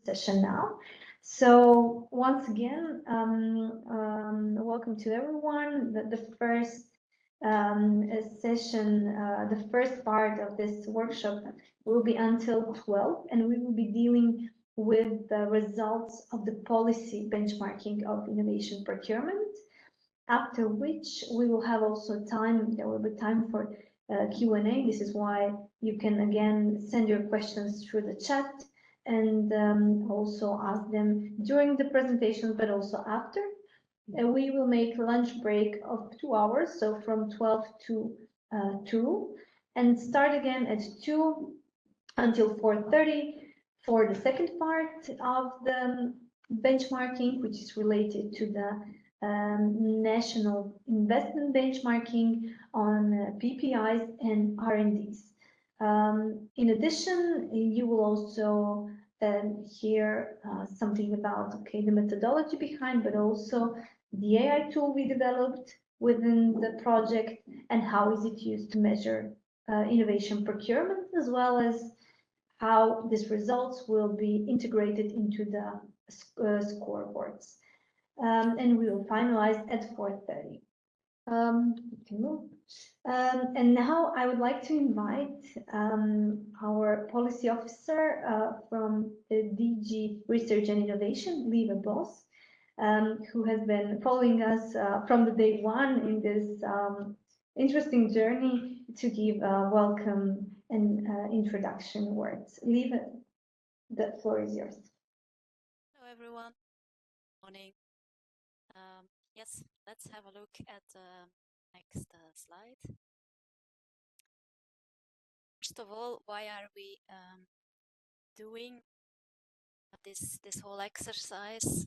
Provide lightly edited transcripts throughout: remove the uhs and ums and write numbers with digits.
session now. So once again, welcome to everyone. The first session, the first part of this workshop will be until 12, and we will be dealing with the results of the policy benchmarking of innovation procurement, after which we will have also time, there will be time for Q&A. This is why you can again send your questions through the chat and also ask them during the presentation, but also after. We will make lunch break of 2 hours, so from 12 to 2, and start again at 2 until 4:30 for the second part of the benchmarking, which is related to the national investment benchmarking on PPIs and R&Ds. In addition, you will also hear something about the methodology behind, but also the AI tool we developed within the project and how is it used to measure innovation procurement, as well as how these results will be integrated into the scoreboards. And we will finalize at 4:30. And now I would like to invite our policy officer from the DG Research and Innovation, Lieve Bos, who has been following us from the day one in this interesting journey, to give welcome and introduction words. Lieve, the floor is yours. Hello, everyone. Morning. Yes, let's have a look at the next slide. First of all, why are we doing this whole exercise?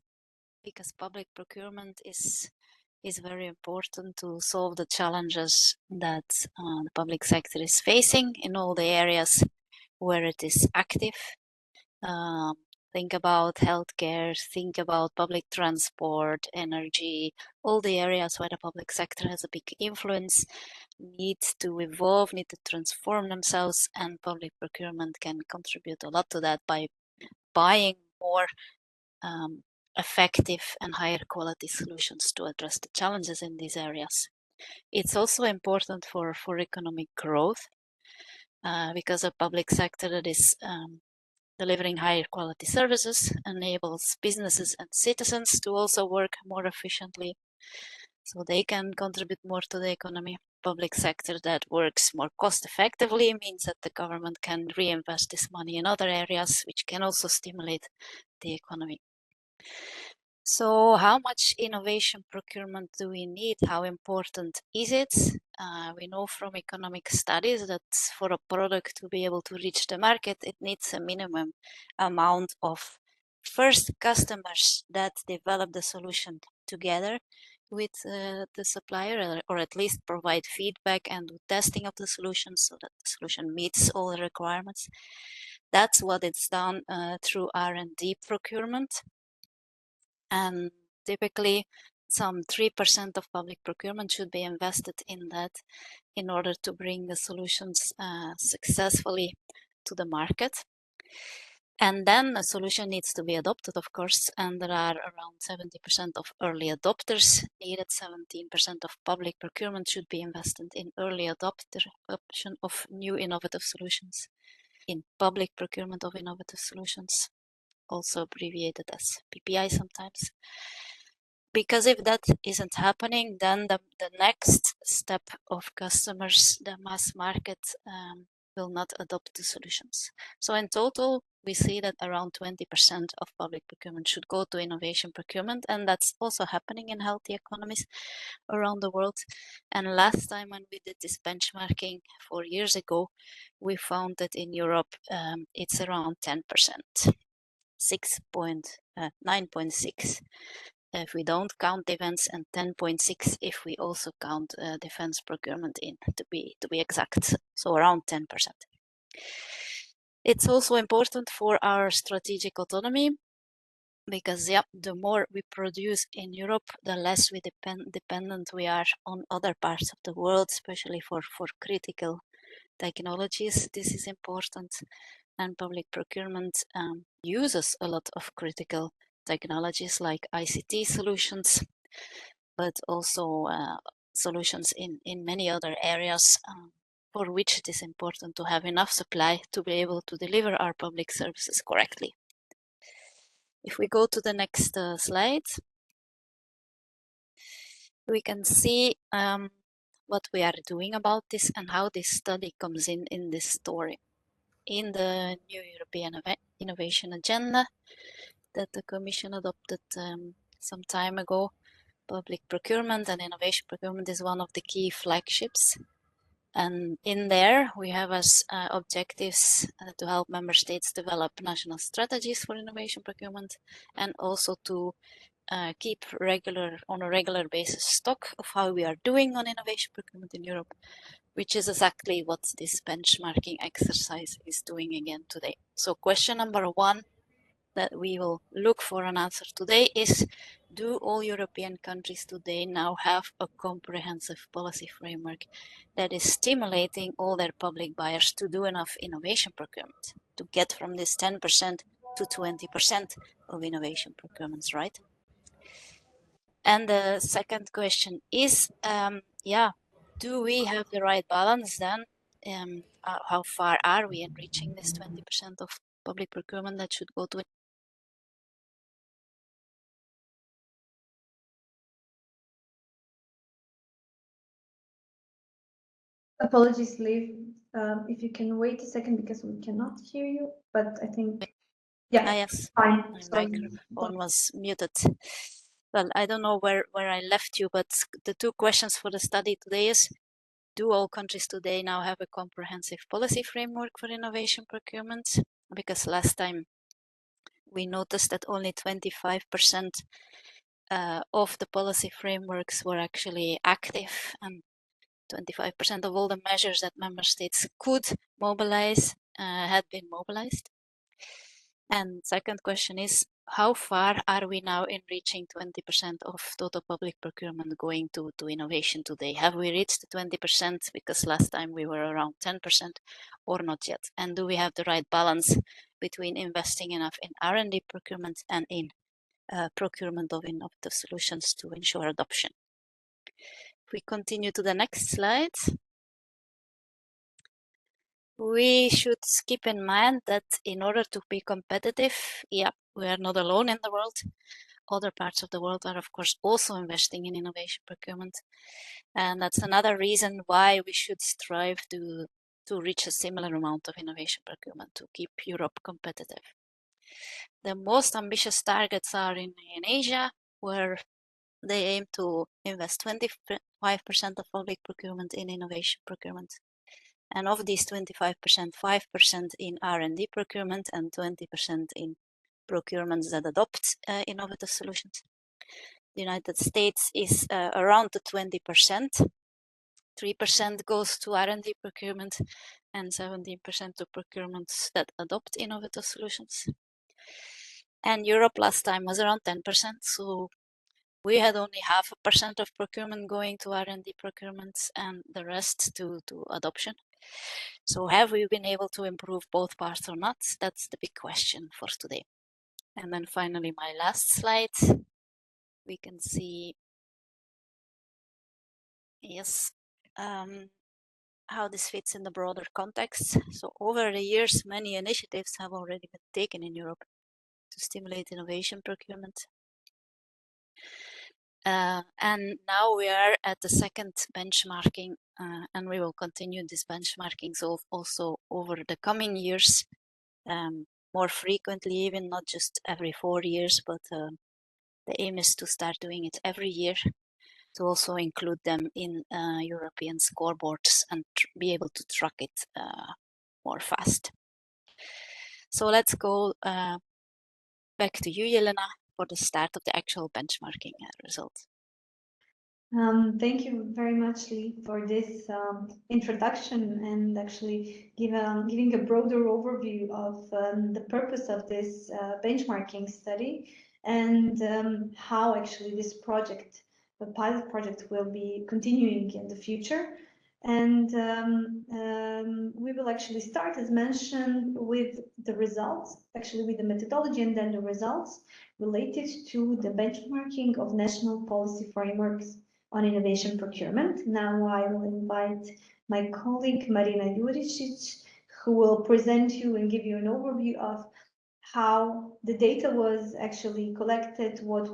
Because public procurement is very important to solve the challenges that the public sector is facing in all the areas where it is active. Think about healthcare, think about public transport, energy, all the areas where the public sector has a big influence, need to evolve, need to transform themselves, and public procurement can contribute a lot to that by buying more effective and higher quality solutions to address the challenges in these areas. It's also important for economic growth because a public sector that is delivering higher quality services enables businesses and citizens to also work more efficiently, so they can contribute more to the economy. Public sector that works more cost effectively means that the government can reinvest this money in other areas, which can also stimulate the economy. So how much innovation procurement do we need? How important is it? We know from economic studies that for a product to be able to reach the market, it needs a minimum amount of first customers that develop the solution together with the supplier, or at least provide feedback and do testing of the solution so that the solution meets all the requirements. That's what it's done through R&D procurement. And typically some 3% of public procurement should be invested in that in order to bring the solutions successfully to the market. And then a solution needs to be adopted, of course, and there are around 70% of early adopters needed. 17% of public procurement should be invested in early adoption of new innovative solutions, in public procurement of innovative solutions, also abbreviated as PPI sometimes. Because if that isn't happening, then the next step of customers, the mass market, will not adopt the solutions. So in total, we see that around 20% of public procurement should go to innovation procurement, and that's also happening in healthy economies around the world. And last time when we did this benchmarking 4 years ago, we found that in Europe it's around 10%, 9.6 if we don't count defense, and 10.6 if we also count defense procurement in, to be exact, so around 10%. It's also important for our strategic autonomy, because the more we produce in Europe, the less we dependent we are on other parts of the world, especially for critical technologies. This is important. and public procurement uses a lot of critical technologies like ICT solutions, but also solutions in many other areas for which it is important to have enough supply to be able to deliver our public services correctly. If we go to the next slide, we can see what we are doing about this and how this study comes in this story. In the new European Innovation Agenda that the Commission adopted some time ago, public procurement and innovation procurement is one of the key flagships. And in there, we have as objectives to help member states develop national strategies for innovation procurement, and also to keep on a regular basis stock of how we are doing on innovation procurement in Europe, which is exactly what this benchmarking exercise is doing again today. So question number one that we will look for an answer today is, do all European countries today now have a comprehensive policy framework that is stimulating all their public buyers to do enough innovation procurement, to get from this 10% to 20% of innovation procurements, right? And the second question is, do we have the right balance then? How far are we in reaching this 20% of public procurement that should go to? Apologies, Liv. If you can wait a second because we cannot hear you, but I think, yeah, Yes, fine. my Sorry. microphone was muted. Well, I don't know where I left you, but the two questions for the study today is, do all countries today now have a comprehensive policy framework for innovation procurement? Because last time we noticed that only 25% of the policy frameworks were actually active, and 25% of all the measures that member states could mobilize had been mobilized. And second question is, how far are we now in reaching 20% of total public procurement going to innovation today? Have we reached the 20%? Because last time we were around 10% or not yet? And do we have the right balance between investing enough in R&D procurement and in procurement of innovative solutions to ensure adoption? If we continue to the next slide, we should keep in mind that in order to be competitive, we are not alone in the world. Other parts of the world are, of course, also investing in innovation procurement. And that's another reason why we should strive to reach a similar amount of innovation procurement to keep Europe competitive. The most ambitious targets are in Asia, where they aim to invest 25% of public procurement in innovation procurement. And of these 25%, 5% in R&D procurement and 20% in procurements that adopt innovative solutions. The United States is around the 20%. 3% goes to R&D procurement and 17% to procurements that adopt innovative solutions. And Europe last time was around 10%, so we had only 0.5% of procurement going to R&D procurements and the rest to adoption. So have we been able to improve both parts or not? That's the big question for today. And then finally, my last slide, we can see, yes, how this fits in the broader context. So over the years, many initiatives have already been taken in Europe to stimulate innovation procurement. And now we are at the second benchmarking, and we will continue this benchmarking so also over the coming years, more frequently, even not just every 4 years, but the aim is to start doing it every year, to also include them in European scoreboards and be able to track it more fast. So let's go back to you, Jelena, for the start of the actual benchmarking results. Thank you very much, Lee, for this introduction and actually giving a broader overview of the purpose of this benchmarking study and how actually this project, the pilot project, will be continuing in the future. And we will actually start, as mentioned, with the results, actually with the methodology and then the results related to the benchmarking of national policy frameworks on innovation procurement. Now I will invite my colleague Marina Juricic, who will present you and give you an overview of how the data was actually collected, what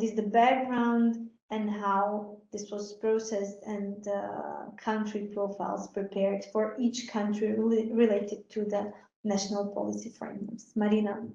is the background, and how this was processed, and country profiles prepared for each country related to the national policy frameworks. Marina.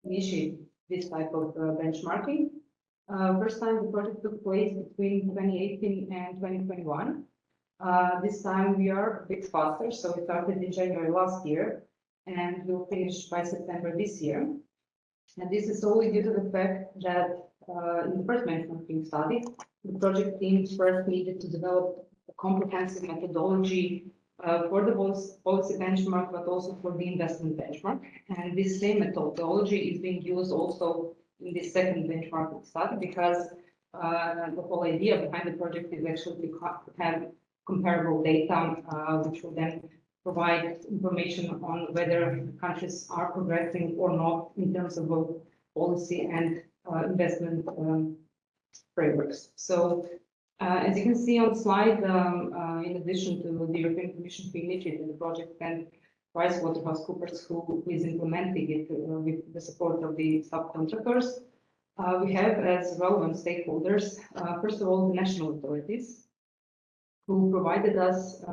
Initiate this type of benchmarking. First time the project took place between 2018 and 2021. This time we are a bit faster, so we started in January last year and we'll finish by September this year. And this is solely due to the fact that in the first benchmarking study, the project team first needed to develop a comprehensive methodology for the policy benchmark, but also for the investment benchmark. And this same methodology is being used also in the second benchmarking study, because the whole idea behind the project is actually to have comparable data, which will then provide information on whether countries are progressing or not in terms of both policy and investment frameworks. So as you can see on the slide, in addition to the European Commission who initiated the project and PricewaterhouseCoopers who is implementing it with the support of the subcontractors, we have as relevant stakeholders, first of all, the national authorities who provided us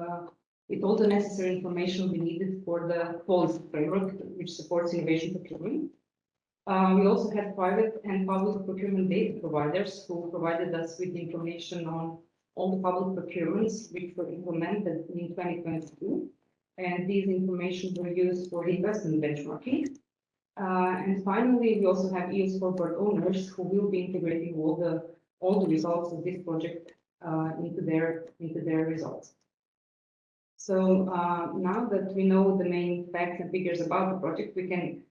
with all the necessary information we needed for the policy framework which supports innovation procurement. We also had private and public procurement data providers who provided us with information on all the public procurements which were implemented in 2022. And these information were used for the investment benchmarking. And finally, we also have EU scoreboard owners who will be integrating all the results of this project into their results. So now that we know the main facts and figures about the project, we can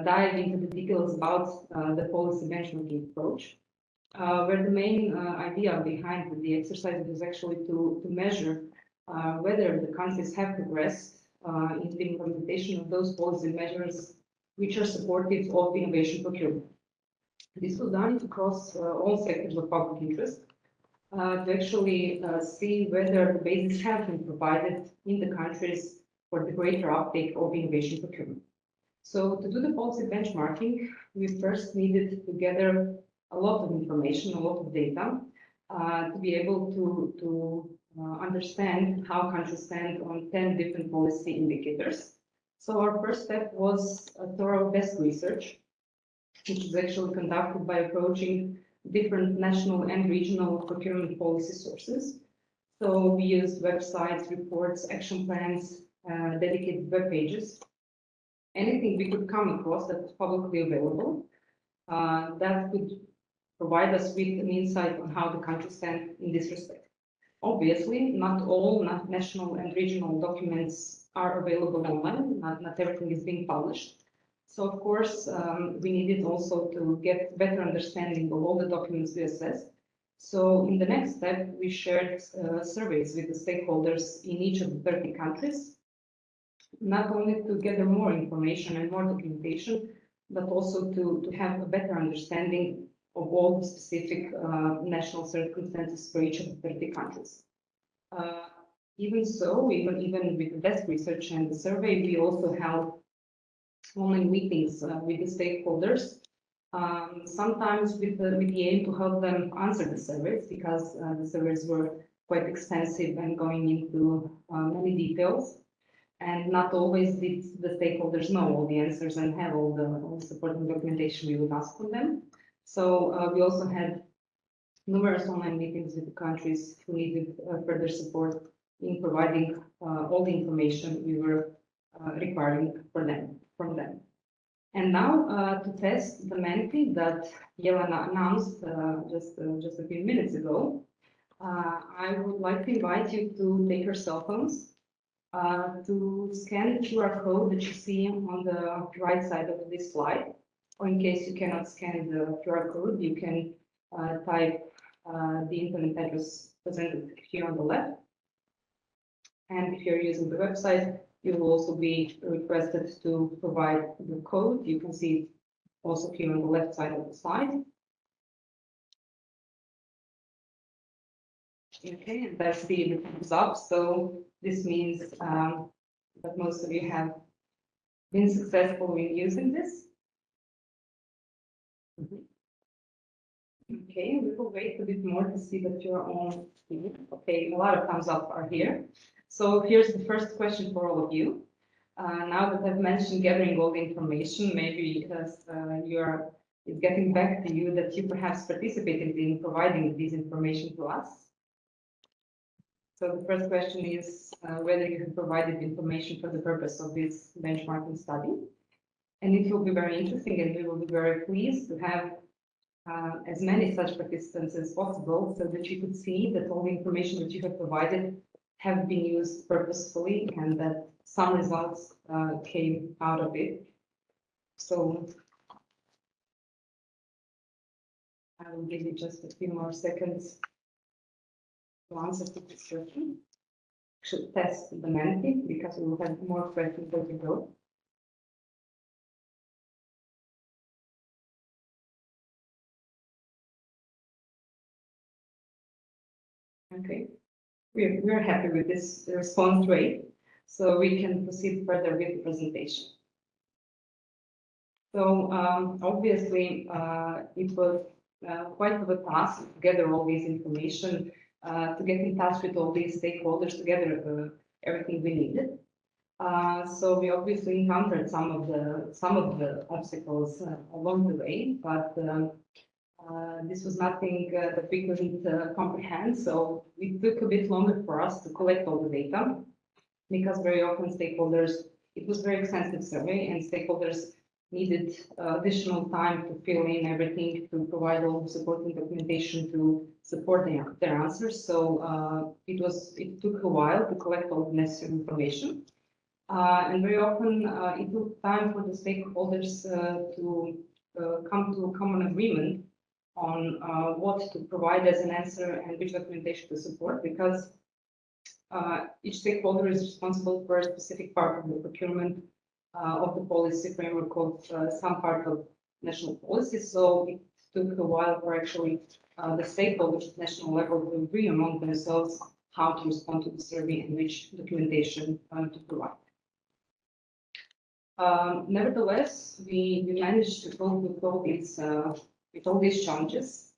dive into the details about the policy benchmarking approach, where the main idea behind the exercise was actually to measure whether the countries have progressed in the implementation of those policy measures which are supportive of innovation procurement. This was done across all sectors of public interest to actually see whether the basis have been provided in the countries for the greater uptake of innovation procurement. So to do the policy benchmarking, we first needed to gather a lot of information, a lot of data, to be able to understand how countries stand on 10 different policy indicators. So our first step was a thorough desk research, which is actually conducted by approaching different national and regional procurement policy sources. So we used websites, reports, action plans, dedicated web pages, anything we could come across that was publicly available that could provide us with an insight on how the countries stand in this respect. Obviously, not all national and regional documents are available online, not everything is being published. So of course, we needed also to get better understanding of all the documents we assessed. So in the next step, we shared surveys with the stakeholders in each of the 30 countries, not only to gather more information and more documentation, but also to have a better understanding of all the specific national circumstances for each of the 30 countries. Even so, even with the desk research and the survey, we also held online meetings with the stakeholders, sometimes with the aim to help them answer the surveys, because the surveys were quite expensive and going into many details. And not always the stakeholders know all the answers and have all the supporting documentation we would ask from them. So we also had numerous online meetings with the countries who needed further support in providing all the information we were requiring from them. And now to test the Menti that Jelena announced just a few minutes ago, I would like to invite you to take your cell phones to scan the QR code that you see on the right side of this slide. Or in case you cannot scan the QR code, you can type the internet address presented here on the left. And if you're using the website, you will also be requested to provide the code. You can see it also here on the left side of the slide. Okay, and that's the thumbs up. So this means that most of you have been successful in using this. Okay, we will wait a bit more to see that you're on. Okay, a lot of thumbs up are here. So here's the first question for all of you. Now that I've mentioned gathering all the information, maybe because it's getting back to you that you perhaps participated in providing this information to us. So the first question is whether you have provided information for the purpose of this benchmarking study. And it will be very interesting, and we will be very pleased to have as many such participants as possible, so that you could see that all the information that you have provided have been used purposefully and that some results came out of it. So I will give you just a few more seconds to answer to this question. Should test the Menti because we will have more questions as we go. Okay, we're happy with this response rate, so we can proceed further with the presentation. So obviously, it was quite of a task to gather all this information, to get in touch with all these stakeholders, to gather everything we needed. So we obviously encountered some of the obstacles along the way, but this was nothing that we couldn't comprehend. So it took a bit longer for us to collect all the data, because very often it was very extensive survey, and stakeholders needed additional time to fill in everything, to provide all the supporting documentation to support their answers. So it took a while to collect all the necessary information. And very often it took time for the stakeholders to come to a common agreement on what to provide as an answer and which documentation to support, because each stakeholder is responsible for a specific part of the procurement of the policy framework of some part of national policy. So it took a while for actually the stakeholders at national level to agree among themselves how to respond to the survey and which documentation to provide. Nevertheless, we managed to cope with all these challenges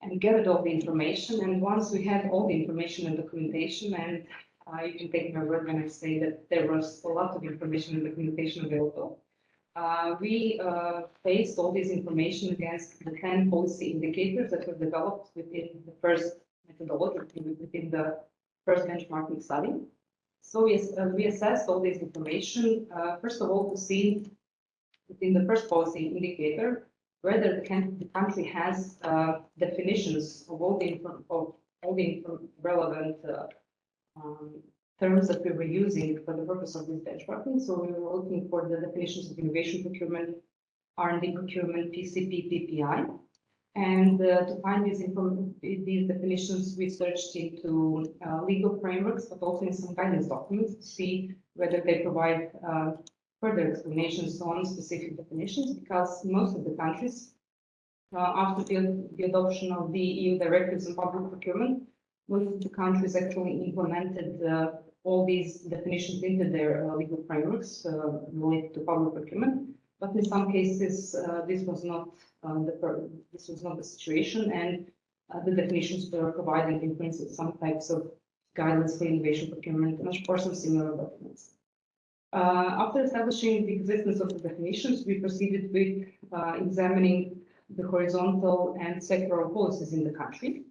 and gathered all the information. And once we had all the information and documentation, and you can take my word when I say that there was a lot of information and documentation available, we faced all this information against the 10 policy indicators that were developed within the first methodology, within the first benchmarking study. So we assessed all this information, first of all, to see within the first policy indicator whether the country has definitions of all the relevant terms that we were using for the purpose of this benchmarking. So we were looking for the definitions of innovation procurement, R&D procurement, PCP, PPI. And to find these definitions, we searched into legal frameworks, but also in some guidance documents to see whether they provide further explanations on specific definitions, because most of the countries, after the adoption of the EU directives on public procurement, most of the countries actually implemented all these definitions into their legal frameworks related to public procurement. But in some cases, this was not the situation, and the definitions were provided in principle, some types of guidelines for innovation procurement, or some similar documents. After establishing the existence of the definitions, we proceeded with examining the horizontal and sectoral policies in the country.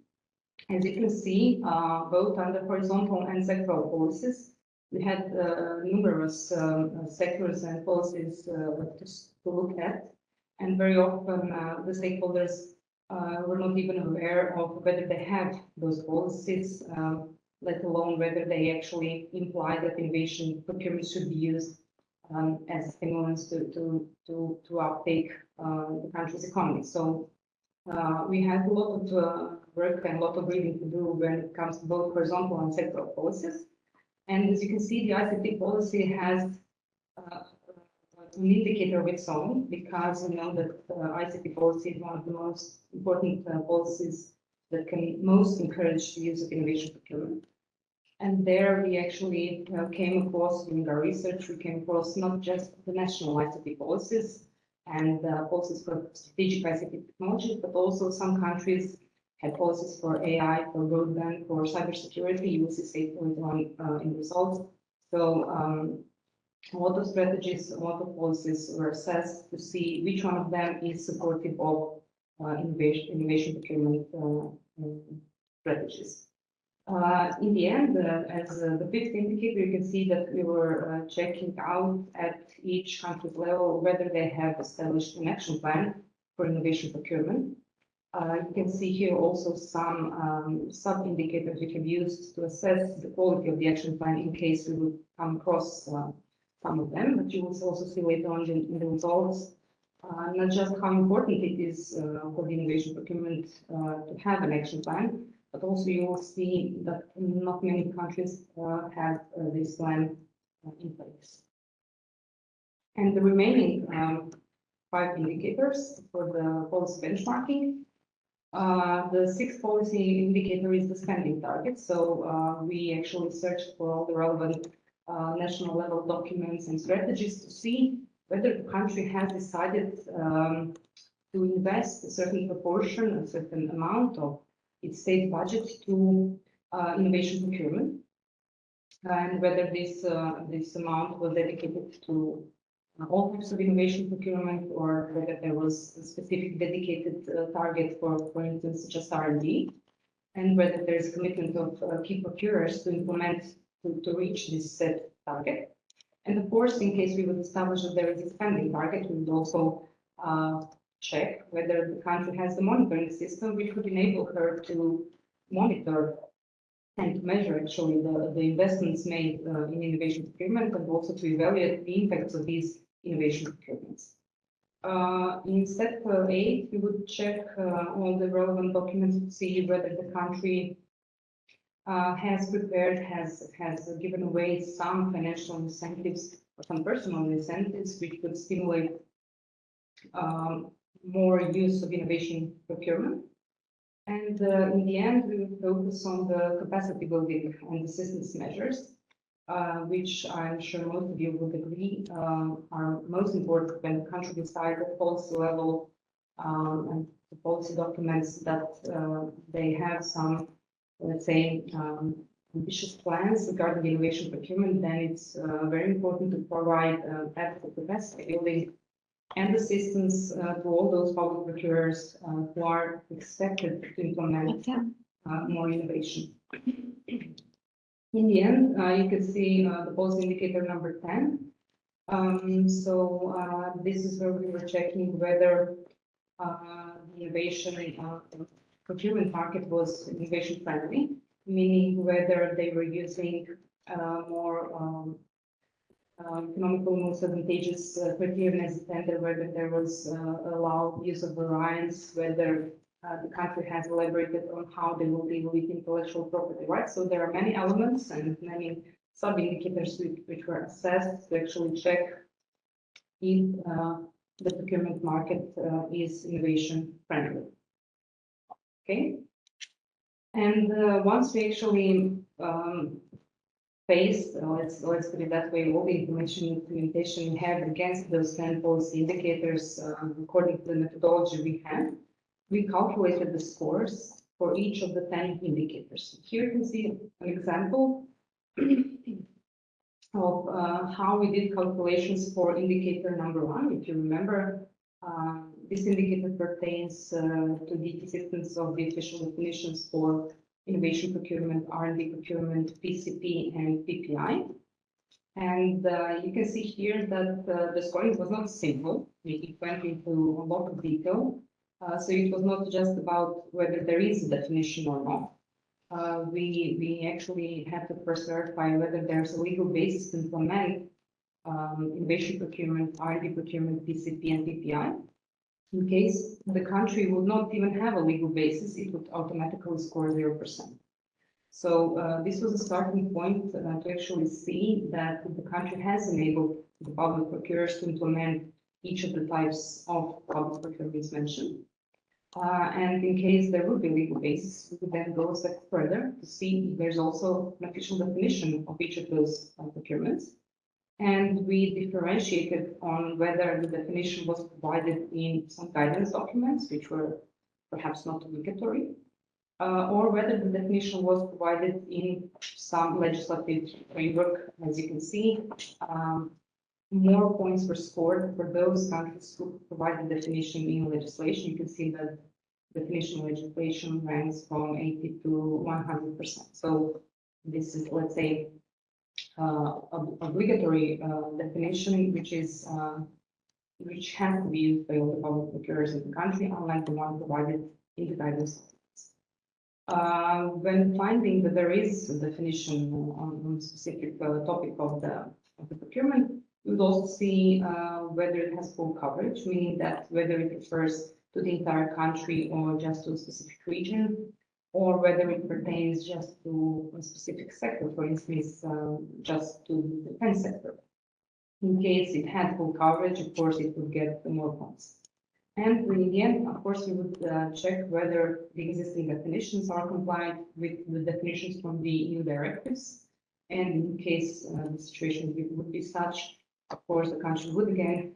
As you can see, both under horizontal and sectoral policies, we had numerous sectors and policies to look at, and very often the stakeholders were not even aware of whether they have those policies, let alone whether they actually imply that innovation procurement should be used as stimulants to uptake the country's economy. So we had a lot of work and a lot of reading to do when it comes to both horizontal and sectoral policies. And as you can see, the ICT policy has an indicator of its own, because we know that ICT policy is one of the most important policies that can most encourage the use of innovation procurement. And there we actually came across, during our research, we came across not just the national ICT policies and policies for strategic ICT technology, but also some countries had policies for AI, for broadband, for cybersecurity. You will see later on in the results. So a lot of strategies, a lot of policies were assessed to see which one of them is supportive of innovation procurement strategies. In the end, as the fifth indicator, you can see that we were checking out at each country's level whether they have established an action plan for innovation procurement. You can see here also some sub-indicators we have used to assess the quality of the action plan in case we would come across some of them, but you will also see later on in the results not just how important it is for the innovation procurement to have an action plan, but also you will see that not many countries have this plan in place. And the remaining 5 indicators for the policy benchmarking. The sixth policy indicator is the spending target. So we actually searched for all the relevant national level documents and strategies to see whether the country has decided to invest a certain proportion, a certain amount of its state budget to innovation procurement, and whether this amount was dedicated to all types of innovation procurement, or whether there was a specific dedicated target for instance, just R&D, and whether there is commitment of key procurers to implement to reach this set target. And of course, in case we would establish that there is a spending target, we would also check whether the country has the monitoring system which would enable her to monitor and to measure actually the investments made in innovation procurement, and also to evaluate the impacts of these innovation procurements. In step 8, we would check all the relevant documents to see whether the country has prepared, has given away some financial incentives or some personal incentives which would stimulate more use of innovation procurement. And in the end, we will focus on the capacity building and assistance measures, which I'm sure most of you would agree are most important when the country decides at policy level and the policy documents that they have some, let's say, ambitious plans regarding innovation procurement. Then it's very important to provide adequate capacity building and assistance to all those public procurers who are expected to implement more innovation. In the end, you can see the policy indicator number 10. So this is where we were checking whether the innovation procurement market was innovation friendly, meaning whether they were using more economical, most advantageous criteria as a tender, whether there was allowed use of variance, whether the country has elaborated on how they will deal with intellectual property rights. So there are many elements and many sub-indicators which were assessed to actually check if the procurement market is innovation friendly. Okay, and once we actually faced, let's put it that way, all the information implementation we have against those 10 policy indicators according to the methodology we had, we calculated the scores for each of the 10 indicators. Here you can see an example of how we did calculations for indicator number 1. If you remember, this indicator pertains to the existence of the official definitions for innovation procurement, R&D procurement, PCP, and PPI. And you can see here that the scoring was not simple. It went into a lot of detail. So it was not just about whether there is a definition or not. We actually had to first verify whether there's a legal basis to implement innovation procurement, R&D procurement, PCP, and PPI. In case the country would not even have a legal basis, it would automatically score 0%. So this was a starting point to actually see that the country has enabled the public procurers to implement each of the types of public procurements mentioned. And in case there would be legal basis, we would then go a step further to see if there's also an official definition of each of those procurements. And we differentiated on whether the definition was provided in some guidance documents, which were perhaps not obligatory, or whether the definition was provided in some legislative framework. As you can see, more points were scored for those countries who provide the definition in legislation. You can see that definition legislation ranks from 80 to 100%. So this is, let's say, obligatory definition, which has to be used by all the public procurers in the country, unlike the one provided in the guidance. When finding that there is a definition on a specific topic of the procurement, we would also see whether it has full coverage, meaning that whether it refers to the entire country or just to a specific region, or whether it pertains just to a specific sector, for instance, just to the defense sector. In case it had full coverage, of course, it would get more points. And in the end, of course, we would check whether the existing definitions are compliant with the definitions from the EU directives. And in case the situation would be such, of course, the country would again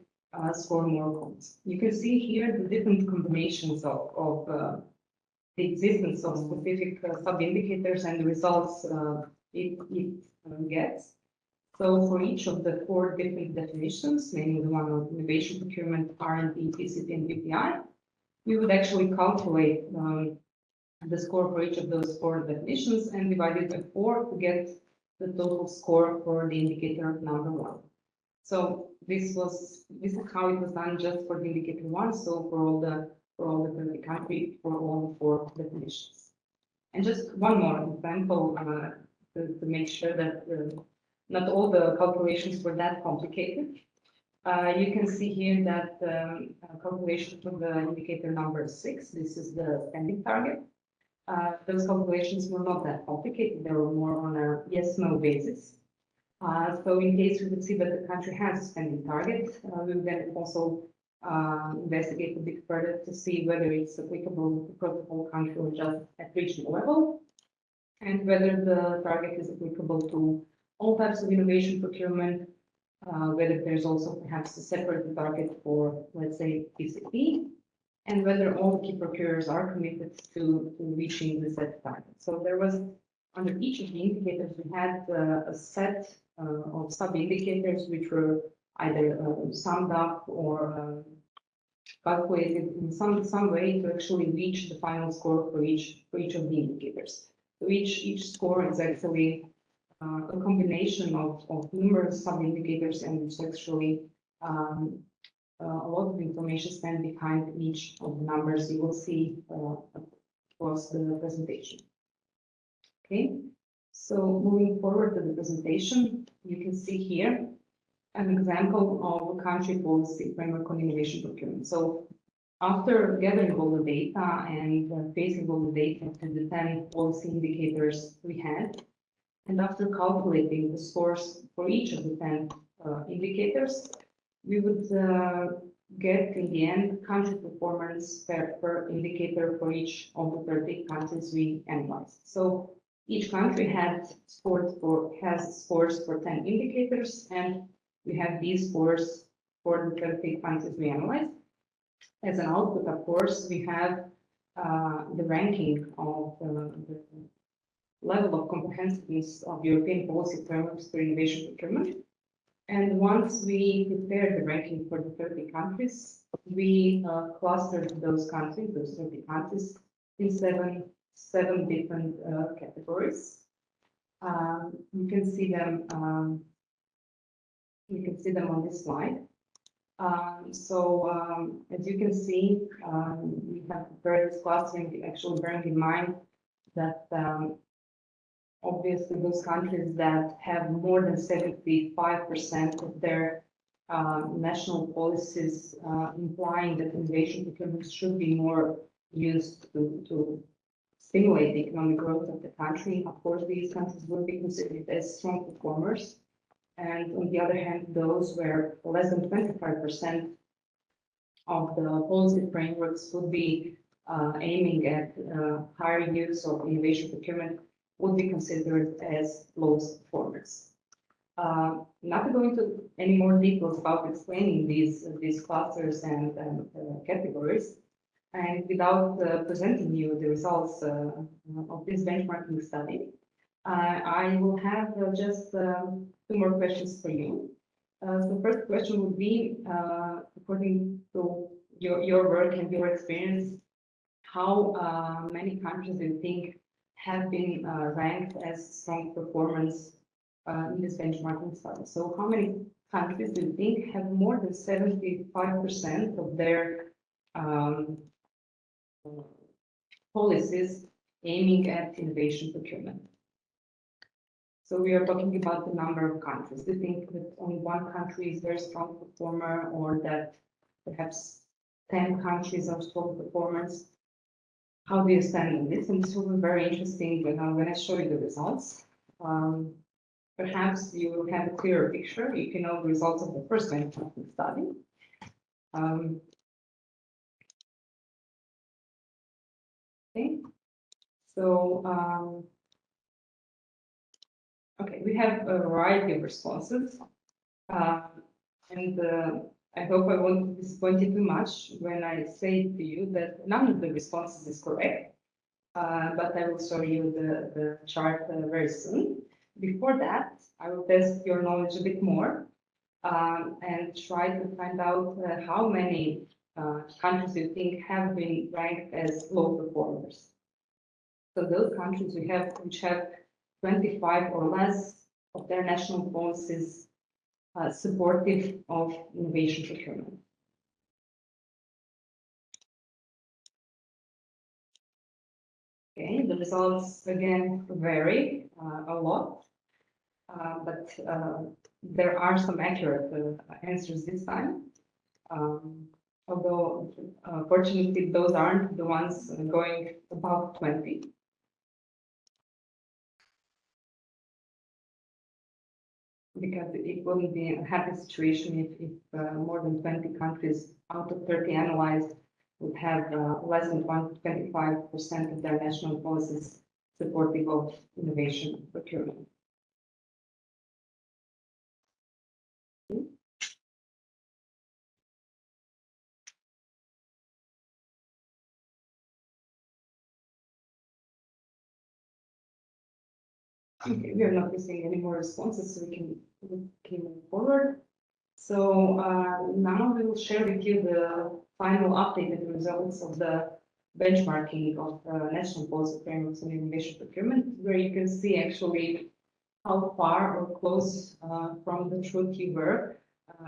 score more points. You can see here the different combinations of the existence of specific sub-indicators and the results it gets. So for each of the 4 different definitions, namely the one of innovation procurement, R&D, PCP, and PPI, we would actually calculate the score for each of those 4 definitions and divide it by 4 to get the total score for the indicator number 1. So this is how it was done just for the indicator 1. So for all the country, for all the 4 definitions. And just one more example to make sure that not all the calculations were that complicated. You can see here that calculation for the indicator number 6, this is the spending target. Those calculations were not that complicated. They were more on a yes-no basis. So in case we would see that the country has a spending target, we would then also investigate a bit further to see whether it's applicable across the whole country or just at regional level, and whether the target is applicable to all types of innovation procurement, whether there's also perhaps a separate target for, let's say, PCP, and whether all the key procurers are committed to reaching the set target. So there was, under each of the indicators, we had a set of sub-indicators which were either summed up or calculated in some way to actually reach the final score for each of the indicators. So each score is actually a combination of numerous sub-indicators, and it's actually a lot of information stand behind each of the numbers you will see across the presentation. Okay, so moving forward to the presentation, you can see here an example of a country policy framework on innovation procurement. So after gathering all the data and facing all the data to the 10 policy indicators we had, and after calculating the scores for each of the 10 indicators, we would get in the end country performance per indicator for each of the 30 countries we analyzed. So each country has scores for 10 indicators, and we have these scores for the 30 countries we analyzed. As an output, of course, we have the ranking of the level of comprehensiveness of European policy frameworks for innovation procurement. And once we prepared the ranking for the 30 countries, we clustered those countries, those 30 countries, in seven different categories. You can see them. You can see them on this slide. As you can see, we have prepared this clustering, actually bearing in mind that obviously those countries that have more than 75% of their national policies implying that innovation procurement should be more used to stimulate the economic growth of the country. Of course, these countries will be considered as strong performers. And on the other hand, those where less than 25% of the policy frameworks would be aiming at higher use of innovation procurement would be considered as lowest performers. Not to go into any more details about explaining these clusters and categories, and without presenting you the results of this benchmarking study, I will have just two more questions for you. So first question would be, according to your work and your experience, how many countries do you think have been ranked as strong performers in this benchmarking study? So how many countries do you think have more than 75% of their policies aiming at innovation procurement? So we are talking about the number of countries. Do you think that only one country is a very strong performer, or that perhaps 10 countries are strong performers? How do you stand on this? And this will be very interesting when I show you the results. Perhaps you will have a clearer picture. You can know the results of the first benchmarking study. Okay, so okay, we have a variety of responses, and I hope I won't disappoint you too much when I say to you that none of the responses is correct, but I will show you the chart very soon. Before that, I will test your knowledge a bit more and try to find out how many countries you think have been ranked as low performers. So those countries which have 25 or less of their national policies supportive of innovation procurement. Okay, the results again vary a lot, but there are some accurate answers this time. Although fortunately those aren't the ones going above 20. Because it wouldn't be a happy situation if more than 20 countries out of 30 analyzed would have less than 25% of their national policies supportive of innovation procurement. Okay, we are not missing any more responses, so we can move forward. So now we will share with you the final updated results of the benchmarking of national policy frameworks on innovation procurement, where you can see actually how far or close from the truth you were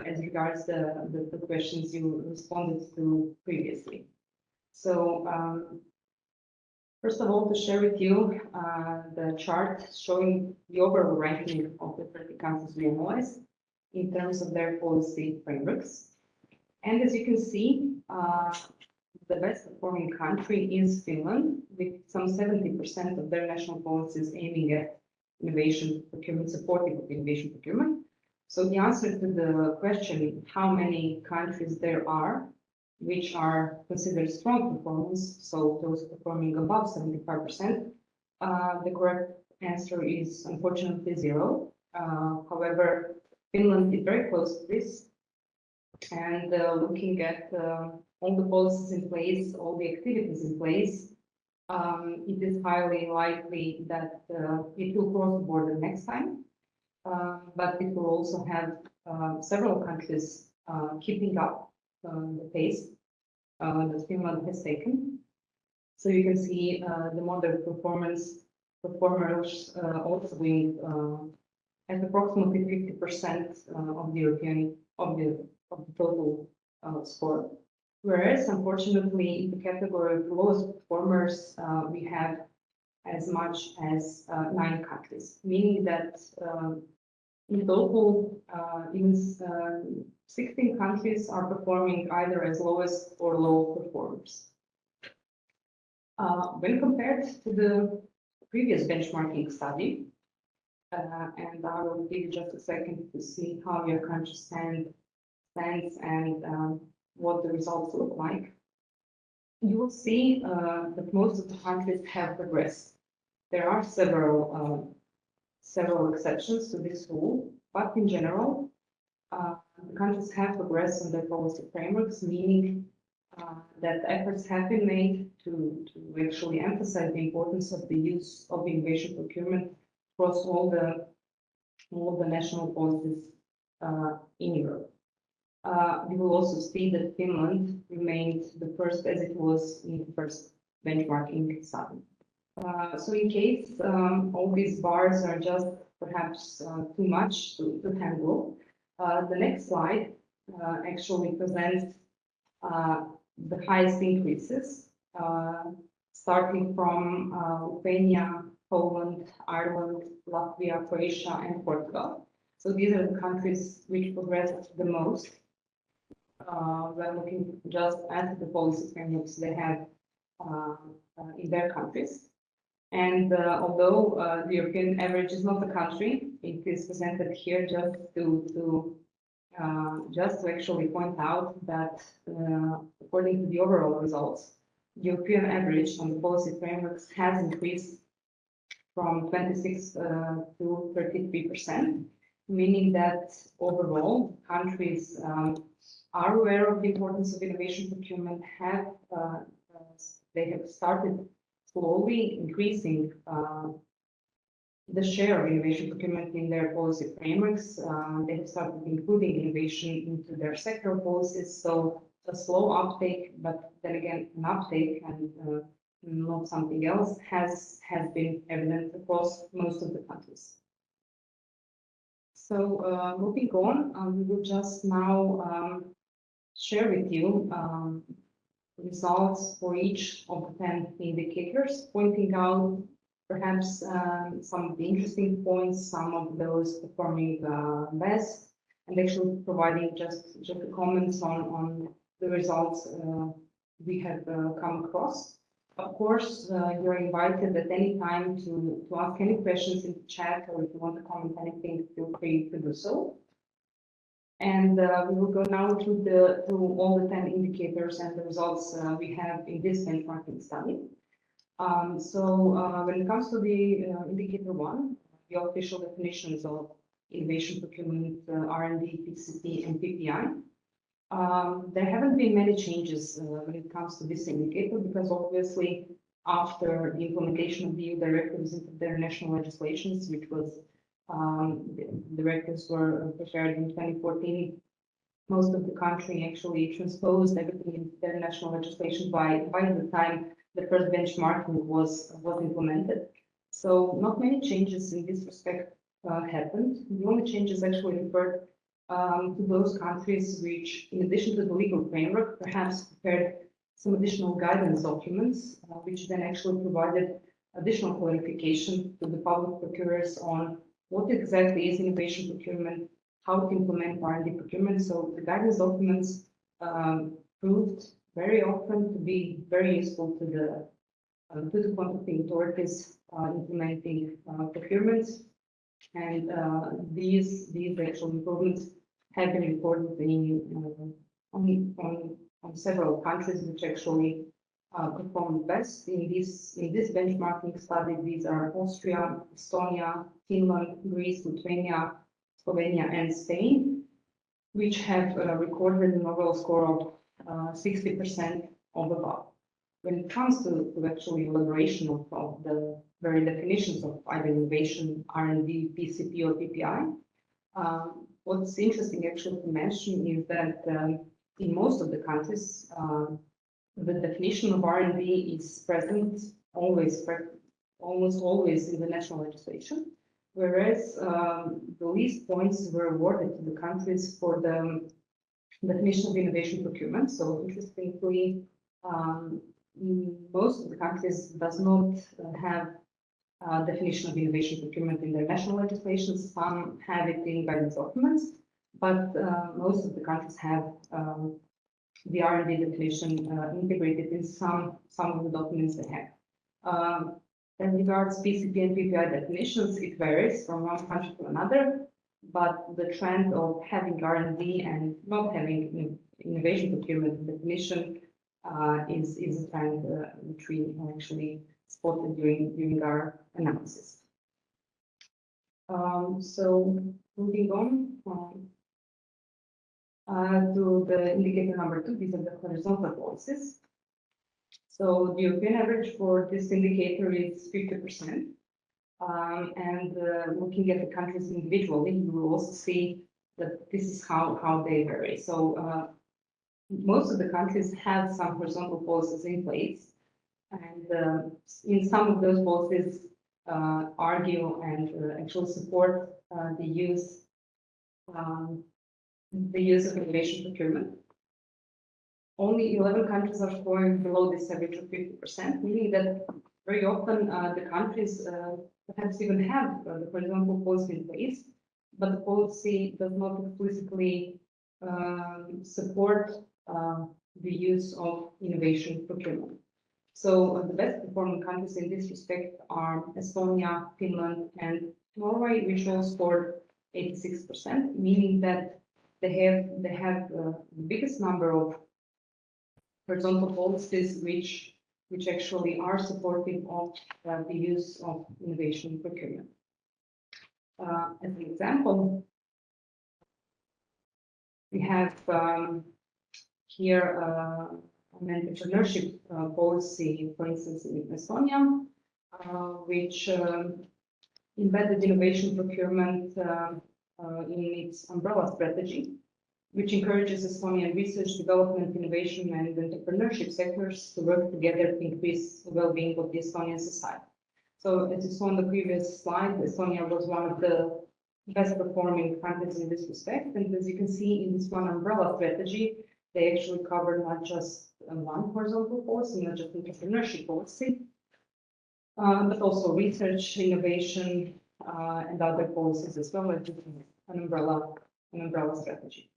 as regards the questions you responded to previously. So first of all, to share with you the chart showing the overall ranking of the 30 countries we analyzed in terms of their policy frameworks. And as you can see, the best performing country is Finland, with some 70% of their national policies aiming at innovation procurement, supportive of innovation procurement. So the answer to the question, how many countries there are which are considered strong performance, so those performing above 75%, the correct answer is unfortunately 0. However, Finland is very close to this, and looking at all the policies in place, all the activities in place, it is highly likely that it will cross the border next time, but it will also have several countries keeping up the pace that Finland has taken. So you can see the modern performers also being at approximately 50% of the European of the total score. Whereas, unfortunately, in the category of lowest performers, we have as much as 9 countries, meaning that in total, even 16 countries are performing either as lowest or low performers. When compared to the previous benchmarking study, and I will give you just a second to see how your country stands and what the results look like, you will see that most of the countries have progressed. There are several exceptions to this rule, but in general, the countries have progressed on their policy frameworks, meaning that efforts have been made to actually emphasize the importance of the use of innovation procurement across all the national policies in Europe. We will also see that Finland remained the first, as it was in the first benchmarking study. So in case all these bars are just perhaps too much to handle, the next slide actually presents the highest increases, starting from Lithuania, Poland, Ireland, Latvia, Croatia, and Portugal. So these are the countries which progressed the most. When looking just at the policy frameworks they have in their countries. And although the European average is not a country, it is presented here just to actually point out that according to the overall results, the European average on the policy frameworks has increased from 26 to 33%, meaning that overall countries are aware of the importance of innovation procurement, they have started slowly increasing the share of innovation procurement in their policy frameworks. They have started including innovation into their sectoral policies. So a slow uptake, but then again, an uptake and not something else has been evident across most of the countries. So moving on, we will just now share with you results for each of the 10 indicators, pointing out perhaps some of the interesting points, some of those performing best, and actually providing just comments on the results we have come across. Of course, you're invited at any time to ask any questions in the chat, or if you want to comment anything, feel free to do so. And we will go now through all the 10 indicators and the results we have in this benchmarking study. So when it comes to the indicator 1, the official definitions of innovation procurement, R&D, PCP, and PPI, there haven't been many changes when it comes to this indicator, because obviously after the implementation of the EU directives into their national legislations, which was the directives were prepared in 2014, most of the country actually transposed everything into their national legislation by the time the first benchmarking was implemented. So not many changes in this respect happened. The only changes actually referred to those countries which, in addition to the legal framework, perhaps prepared some additional guidance documents, which then actually provided additional clarification to the public procurers on what exactly is innovation procurement, how to implement R&D procurement. So the guidance documents proved very often to be very useful to the contracting authorities implementing procurements, and these actual improvements have been reported on several countries which actually performed best in this benchmarking study. These are Austria, Estonia, Finland, Greece, Lithuania, Slovenia, and Spain. which have recorded an overall score of 60% or above. When it comes to actually elaboration of the very definitions of either innovation, R&D, PCP, or PPI, what's interesting actually to mention is that in most of the countries, the definition of R&D is present almost always in the national legislation, whereas the least points were awarded to the countries for the definition of innovation procurement. So interestingly, most of the countries does not have a definition of innovation procurement in their national legislation. Some have it in guidance documents, but most of the countries have the R&D definition integrated in some of the documents they have. As regards PCP and PPI definitions, it varies from one country to another, but the trend of having R&D and not having innovation procurement definition is a trend which we actually spotted during our analysis. So moving on to the indicator number 2, these are the horizontal policies. So the European average for this indicator is 50%. And looking at the countries individually, you will also see that this is how they vary. So most of the countries have some horizontal policies in place, and in some of those policies argue and actually support the use of innovation procurement. Only 11 countries are scoring below this average of 50%, meaning that very often the countries perhaps even have the horizontal policy in place, but the policy does not explicitly support the use of innovation procurement. So the best performing countries in this respect are Estonia, Finland, and Norway, which all scored 86%, meaning that they have the biggest number of horizontal policies which actually are supportive of the use of innovation procurement. As an example, we have here an entrepreneurship policy, for instance, in Estonia, which embedded innovation procurement in its umbrella strategy, which encourages Estonian research, development, innovation, and entrepreneurship sectors to work together to increase the well-being of the Estonian society. So as you saw on the previous slide, Estonia was one of the best performing countries in this respect. And as you can see in this one umbrella strategy, they actually cover not just one horizontal policy, not just entrepreneurship policy, but also research, innovation, and other policies as well as an umbrella strategy.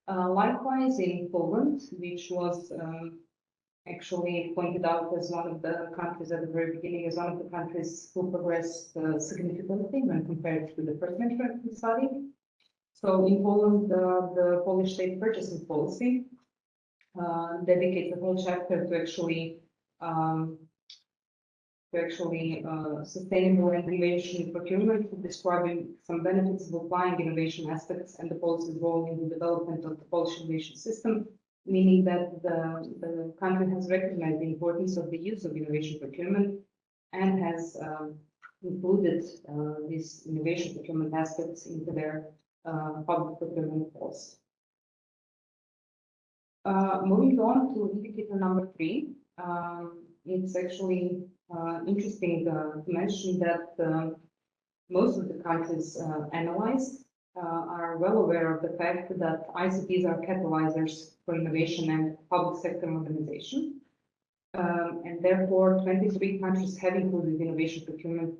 Likewise, in Poland, which was actually pointed out as one of the countries at the very beginning, as one of the countries who progressed significantly when compared to the first benchmarking study. So in Poland, the Polish state purchasing policy dedicates a whole chapter to actually sustainable and innovation procurement, describing some benefits of applying innovation aspects and the policy's role in the development of the Polish innovation system, meaning that the country has recognized the importance of the use of innovation procurement and has included these innovation procurement aspects into their public procurement policy. Moving on to indicator number 3, it's actually interesting to mention that most of the countries analyzed are well aware of the fact that ICTs are catalyzers for innovation and public sector modernization. And therefore, 23 countries have included innovation procurement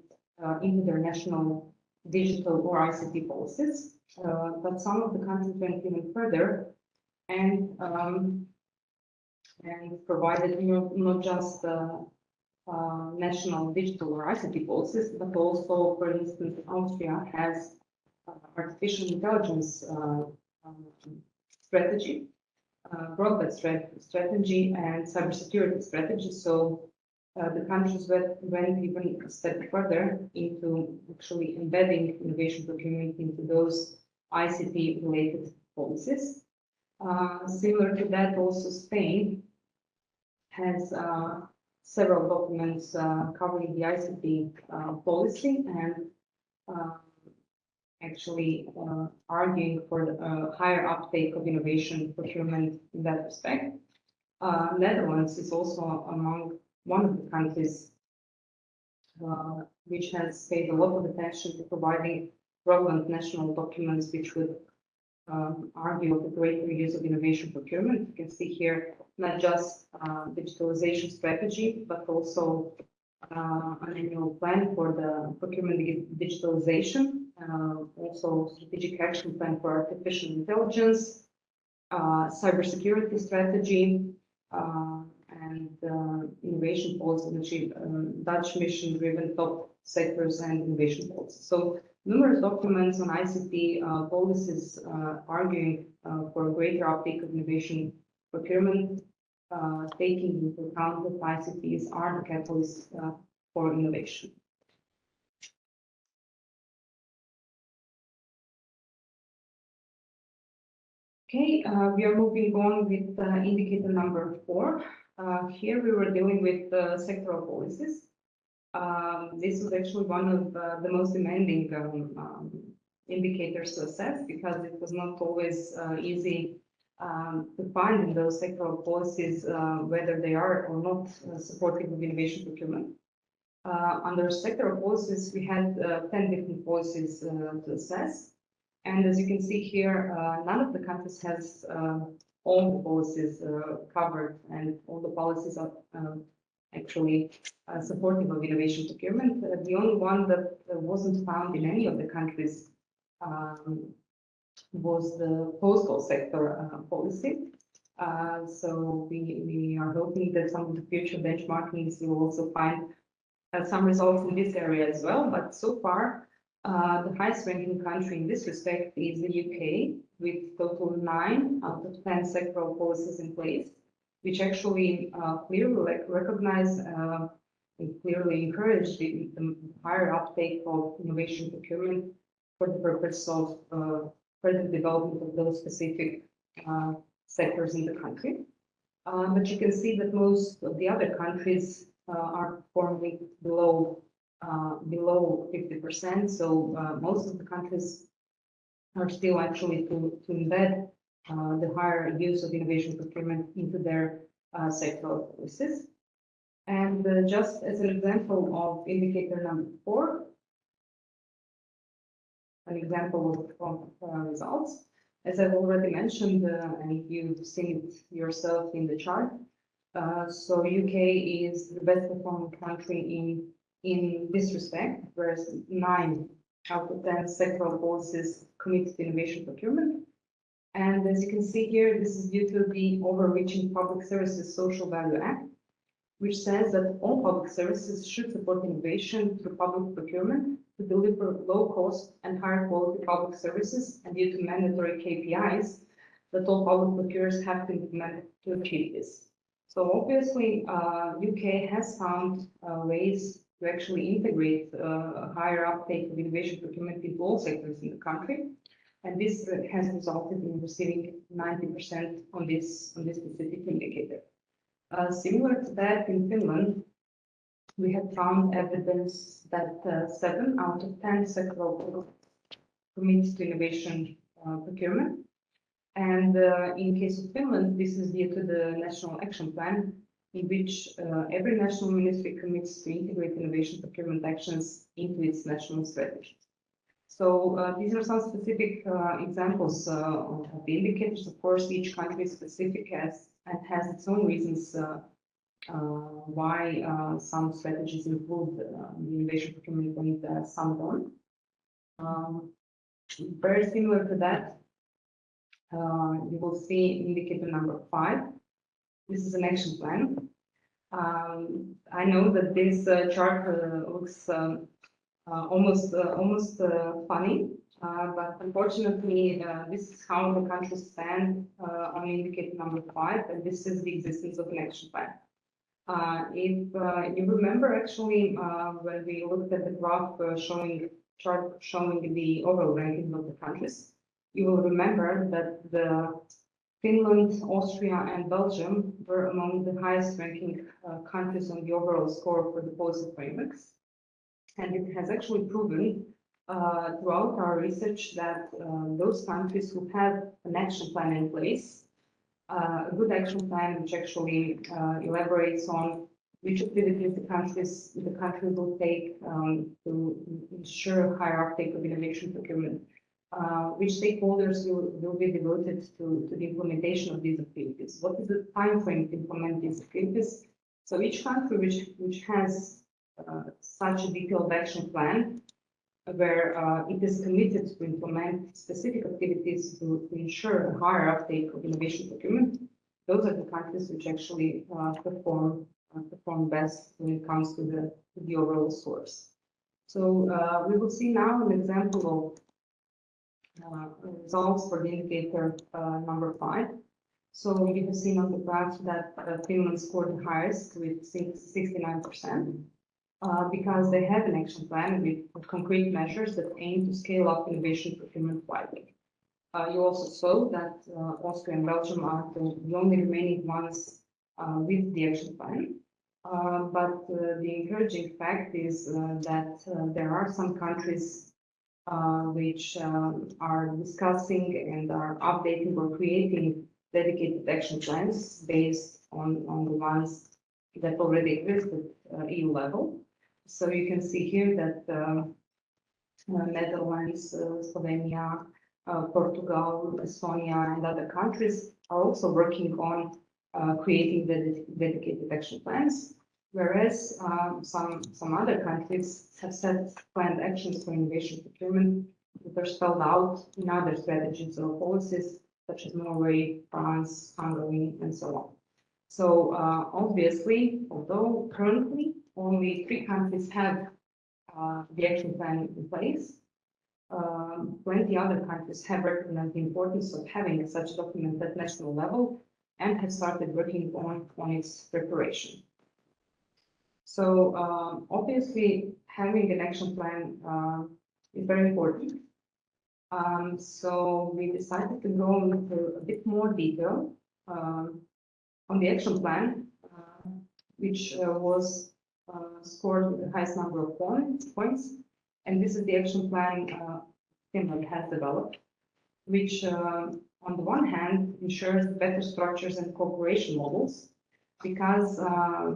into their national digital or ICT policies. But some of the countries went even further and provided not just national digital or ICT policies, but also, for instance, Austria has artificial intelligence strategy, broadband strategy, and cybersecurity strategy. So the countries went even a step further into actually embedding innovation procurement into those ICT-related policies. Similar to that, also Spain has several documents covering the ICT policy and actually arguing for the higher uptake of innovation procurement in that respect. Netherlands is also among one of the countries which has paid a lot of attention to providing relevant national documents which would argue of the greater use of innovation procurement. You can see here not just digitalization strategy, but also an annual plan for the procurement digitalization, also strategic action plan for artificial intelligence, cybersecurity strategy, and innovation policy, which Dutch mission-driven top sectors and innovation policy. So numerous documents on ICT policies arguing for a greater uptake of innovation procurement, taking into account that ICTs are the catalyst for innovation. Okay, we are moving on with indicator number 4. Here we were dealing with sectoral policies. This was actually one of the most demanding indicators to assess because it was not always easy to find in those sectoral policies whether they are or not supportive of innovation procurement. Under sectoral policies, we had 10 different policies to assess. And as you can see here, none of the countries has all the policies covered, and all the policies are actually supportive of innovation procurement. The only one that wasn't found in any of the countries was the postal sector policy. So we are hoping that some of the future benchmarkings will also find some results in this area as well. But so far, the highest ranking country in this respect is the UK, with total 9 out of 10 sectoral policies in place, which actually clearly recognize and clearly encourage the higher uptake of innovation procurement for the purpose of further development of those specific sectors in the country. But you can see that most of the other countries are performing below 50%. So most of the countries are still actually to embed the higher use of innovation procurement into their sectoral policies. And just as an example of indicator number 4, an example of results, as I've already mentioned, and you've seen it yourself in the chart. So UK is the best performing country in this respect, whereas 9 out of 10 sectoral policies commit to innovation procurement. And as you can see here, this is due to the overreaching Public Services Social Value Act, which says that all public services should support innovation through public procurement to deliver low cost and higher quality public services, and due to mandatory KPIs that all public procurers have to implement to achieve this. So obviously, UK has found ways to actually integrate a higher uptake of innovation procurement in all sectors in the country. And this has resulted in receiving 90% on this specific indicator. Similar to that, in Finland, we have found evidence that 7 out of 10 sectoral commit to innovation procurement. And in case of Finland, this is due to the National Action Plan, in which every national ministry commits to integrate innovation procurement actions into its national strategy. So these are some specific examples of the indicators. Of course, each country is specific has its own reasons why some strategies include the innovation procurement and some don't. Very similar to that, you will see indicator number 5. This is an action plan. I know that this chart looks almost funny, but unfortunately, this is how the countries stand on indicator number 5, and this is the existence of an action plan. If you remember, actually, when we looked at the graph showing the overall ranking of the countries, you will remember that Finland, Austria, and Belgium were among the highest ranking countries on the overall score for the policy frameworks. And it has actually proven throughout our research that those countries who have an action plan in place, a good action plan which actually elaborates on which activities the country will take to ensure higher uptake of innovation procurement, which stakeholders will be devoted to the implementation of these activities. What is the time frame to implement these activities? So each country which has such a detailed action plan where it is committed to implement specific activities to ensure a higher uptake of innovation procurement, those are the countries which actually perform best when it comes to the overall scores. So we will see now an example of results for the indicator number 5. So you have seen on the graph that Finland scored the highest with 69%. Because they have an action plan with concrete measures that aim to scale up innovation procurement widely. You also saw that Austria and Belgium are the only remaining ones with the action plan. But the encouraging fact is that there are some countries which are discussing and are updating or creating dedicated action plans based on the ones that already exist at EU level. So you can see here that Netherlands, Slovenia, Portugal, Estonia, and other countries are also working on creating dedicated action plans, whereas some other countries have set planned actions for innovation procurement that are spelled out in other strategies or policies, such as Norway, France, Hungary, and so on. So obviously, although currently only 3 countries have the action plan in place, 20 other countries have recognized the importance of having such a document at national level and have started working on its preparation. So obviously, having an action plan is very important. So we decided to go into a bit more detail on the action plan, which was scored with the highest number of points. And this is the action plan Finland has developed, which on the one hand ensures better structures and cooperation models, because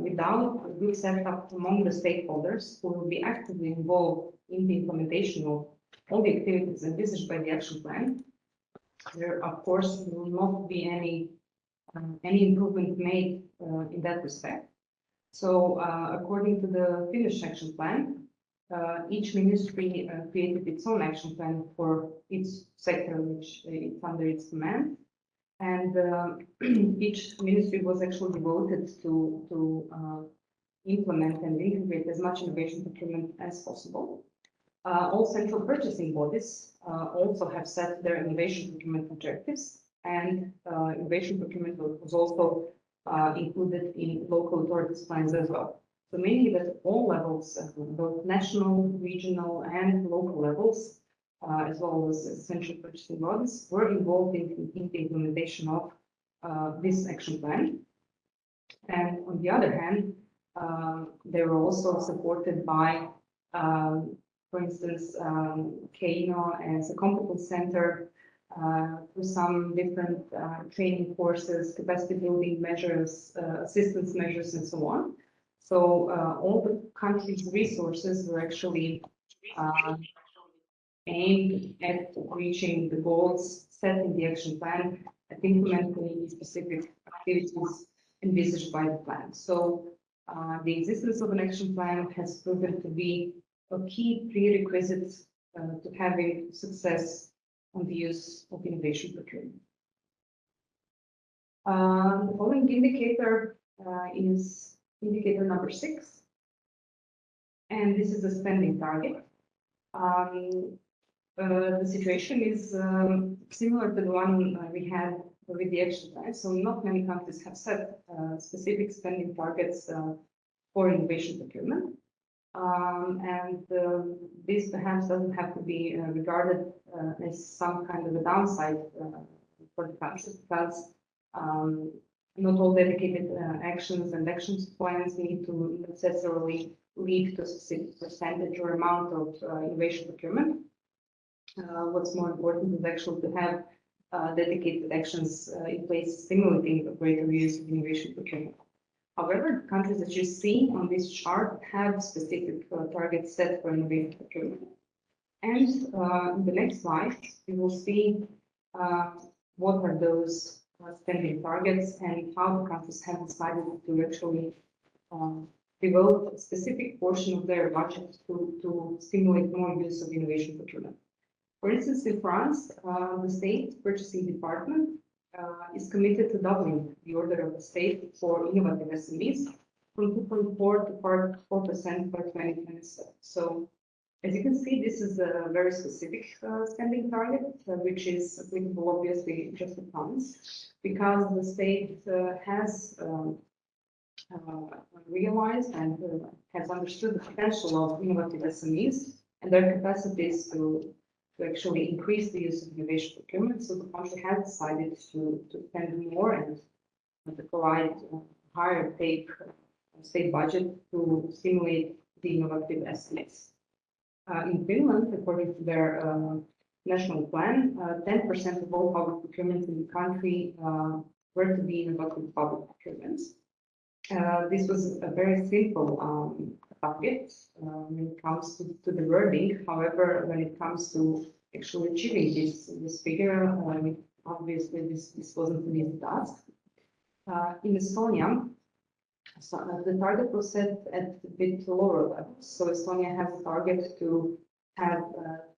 without a good setup among the stakeholders who will be actively involved in the implementation of all the activities envisaged by the action plan, there of course will not be any improvement made in that respect. So according to the Finnish action plan, each ministry created its own action plan for its sector which it's under its command. And each ministry was actually devoted to implement and integrate as much innovation procurement as possible. All central purchasing bodies also have set their innovation procurement objectives, and innovation procurement was also included in local authorities' plans as well. So meaning that all levels, both national, regional, and local levels, as well as central purchasing bodies, were involved in the implementation of this action plan. And on the other hand, they were also supported by, for instance, KINO as a competence center through some different training courses, capacity building measures, assistance measures, and so on. So all the country's resources were actually aimed at reaching the goals set in the action plan and implementing specific activities envisaged by the plan. So the existence of an action plan has proven to be a key prerequisite to having success on the use of innovation procurement. The following indicator is indicator number 6, and this is the spending target. The situation is similar to the one we had with the action plan. So not many countries have set specific spending targets for innovation procurement. This perhaps doesn't have to be regarded as some kind of a downside for the country, because not all dedicated actions and actions plans need to necessarily lead to a specific percentage or amount of innovation procurement. What's more important is actually to have dedicated actions in place stimulating a greater use of innovation procurement. However, the countries that you see on this chart have specific targets set for innovation procurement. And in the next slide, you will see what are those spending targets and how the countries have decided to actually devote a specific portion of their budget to stimulate more use of innovation procurement. For instance, in France, the state purchasing department is committed to doubling the order of the state for innovative SMEs from 2.4 to 4% by 2027. So, as you can see, this is a very specific spending target, which is applicable obviously just to France, because the state has realized and has understood the potential of innovative SMEs and their capacities to actually increase the use of innovation procurement. So the country has decided to spend more and to provide higher state budget to stimulate the innovative SMEs. In Finland, according to their national plan, 10% of all public procurement in the country were to be innovative public procurements. This was a very simple target when it comes to the wording. However, when it comes to actually achieving this figure, obviously this wasn't an easy task. In Estonia, so the target was set at a bit lower levels. So Estonia has a target to have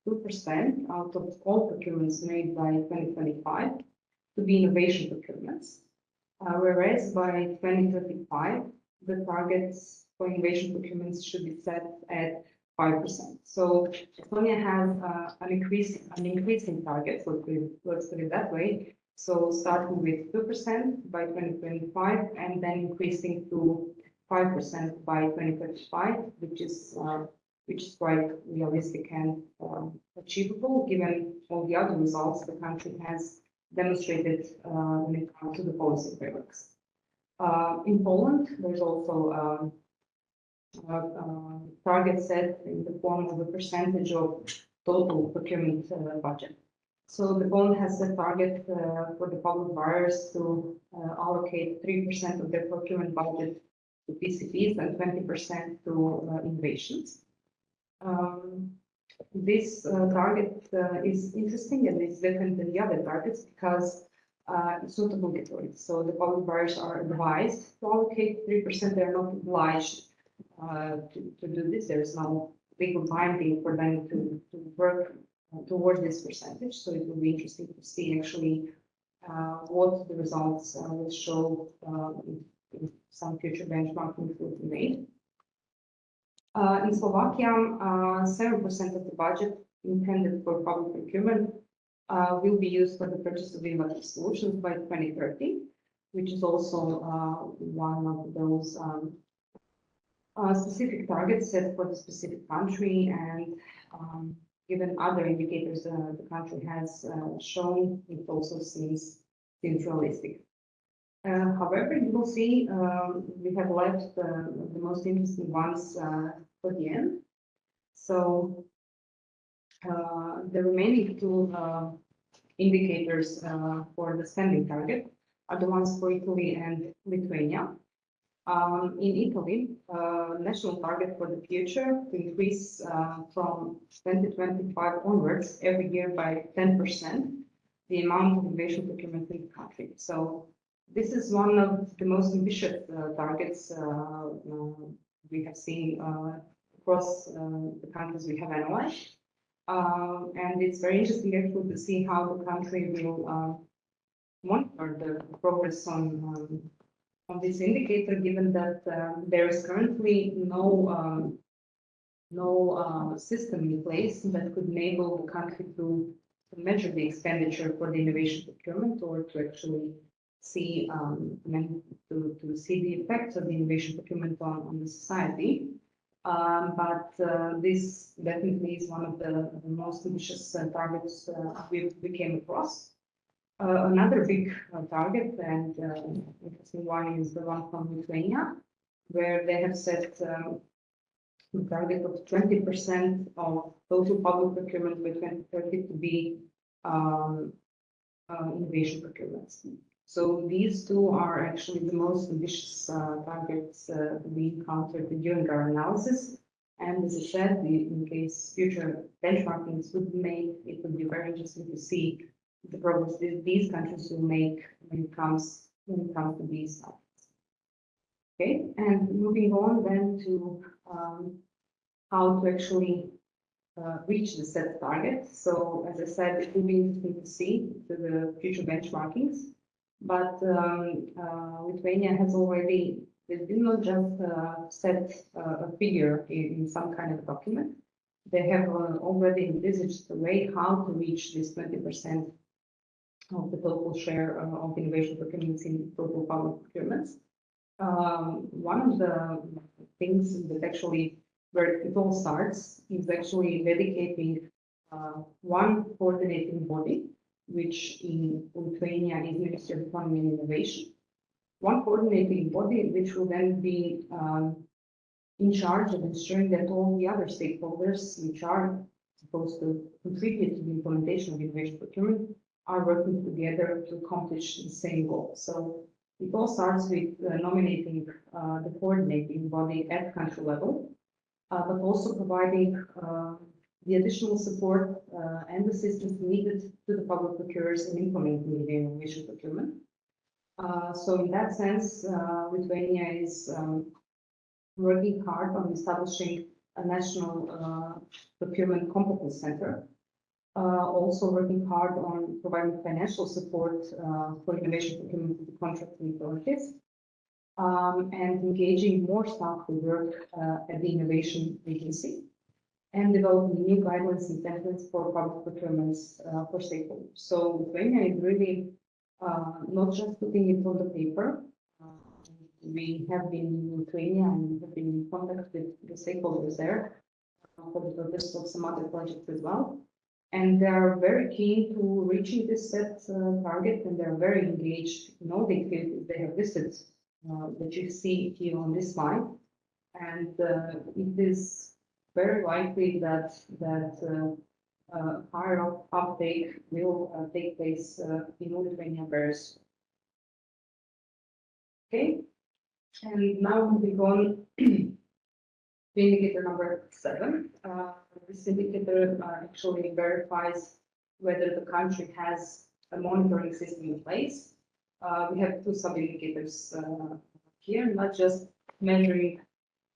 2% out of all procurements made by 2025 to be innovation procurements. Whereas by 2035, the targets for innovation procurements should be set at 5%. So Estonia has an increasing target, let's put it that way. So starting with 2% by 2025 and then increasing to 5% by 2035, which is quite realistic and achievable given all the other results the country has demonstrated when it comes to the policy frameworks. In Poland, there's also target set in the form of a percentage of total procurement budget. So the Poland has a target for the public buyers to allocate 3% of their procurement budget to PCPs and 20% to innovations. This target is interesting and it's different than the other targets because it's not obligatory. So the public buyers are advised to allocate 3%. They're not obliged to do this. There is no legal binding for them to work towards this percentage. So it will be interesting to see actually what the results will show in some future benchmarking will be made. In Slovakia, 7% of the budget intended for public procurement will be used for the purchase of innovative solutions by 2030, which is also one of those specific targets set for the specific country, and given other indicators the country has shown, it also seems realistic. However, you will see we have left the most interesting ones for the end. So the remaining two indicators for the spending target are the ones for Italy and Lithuania. In Italy, national target for the future to increase from 2025 onwards every year by 10% the amount of innovation procurement in the country. So this is one of the most ambitious targets we have seen across the countries we have analyzed. And it's very interesting actually to see how the country will monitor the progress on this indicator, given that there is currently no system in place that could enable the country to measure the expenditure for the innovation procurement or to actually see to see the effects of the innovation procurement on the society. But this definitely is one of the most ambitious targets we came across. Another big target and interesting one is the one from Lithuania, where they have set a target of 20% of total public procurement by 2030 to be innovation procurements. So these two are actually the most ambitious targets we encountered during our analysis. And as I said, in case future benchmarkings would be made, it would be very interesting to see the progress these countries will make when it comes to these targets. Okay, and moving on then to how to actually reach the set target. So as I said, it will be interesting to see the future benchmarkings. But Lithuania has already, they did not just set a figure in some kind of document. They have already envisaged a way how to reach this 20% of the total share of innovation procurements in total public procurements. One of the things that actually where it all starts is actually dedicating one coordinating body, which in Lithuania is Ministry of Economy and Innovation. One coordinating body, which will then be in charge of ensuring that all the other stakeholders, which are supposed to contribute to the implementation of innovation procurement, are working together to accomplish the same goal. So it all starts with nominating the coordinating body at country level, but also providing the additional support and assistance needed to the public procurers in implementing the innovation procurement. So in that sense, Lithuania is working hard on establishing a national procurement competence center. Also working hard on providing financial support for innovation procurement to the contracting authorities. And engaging more staff to work at the innovation agency and developing new guidelines and templates for public procurements for stakeholders. So Lithuania is really not just putting it on the paper. We have been in Lithuania and have been in contact with the stakeholders there for the purpose of some other projects as well. And they are very keen to reaching this set target, and they're very engaged in all the activities they have listed that you see here on this slide. And it is very likely that higher uptake will take place in Lithuania very soon. Okay, and now moving on to indicator number 7. This indicator actually verifies whether the country has a monitoring system in place. We have 2 sub-indicators here, not just measuring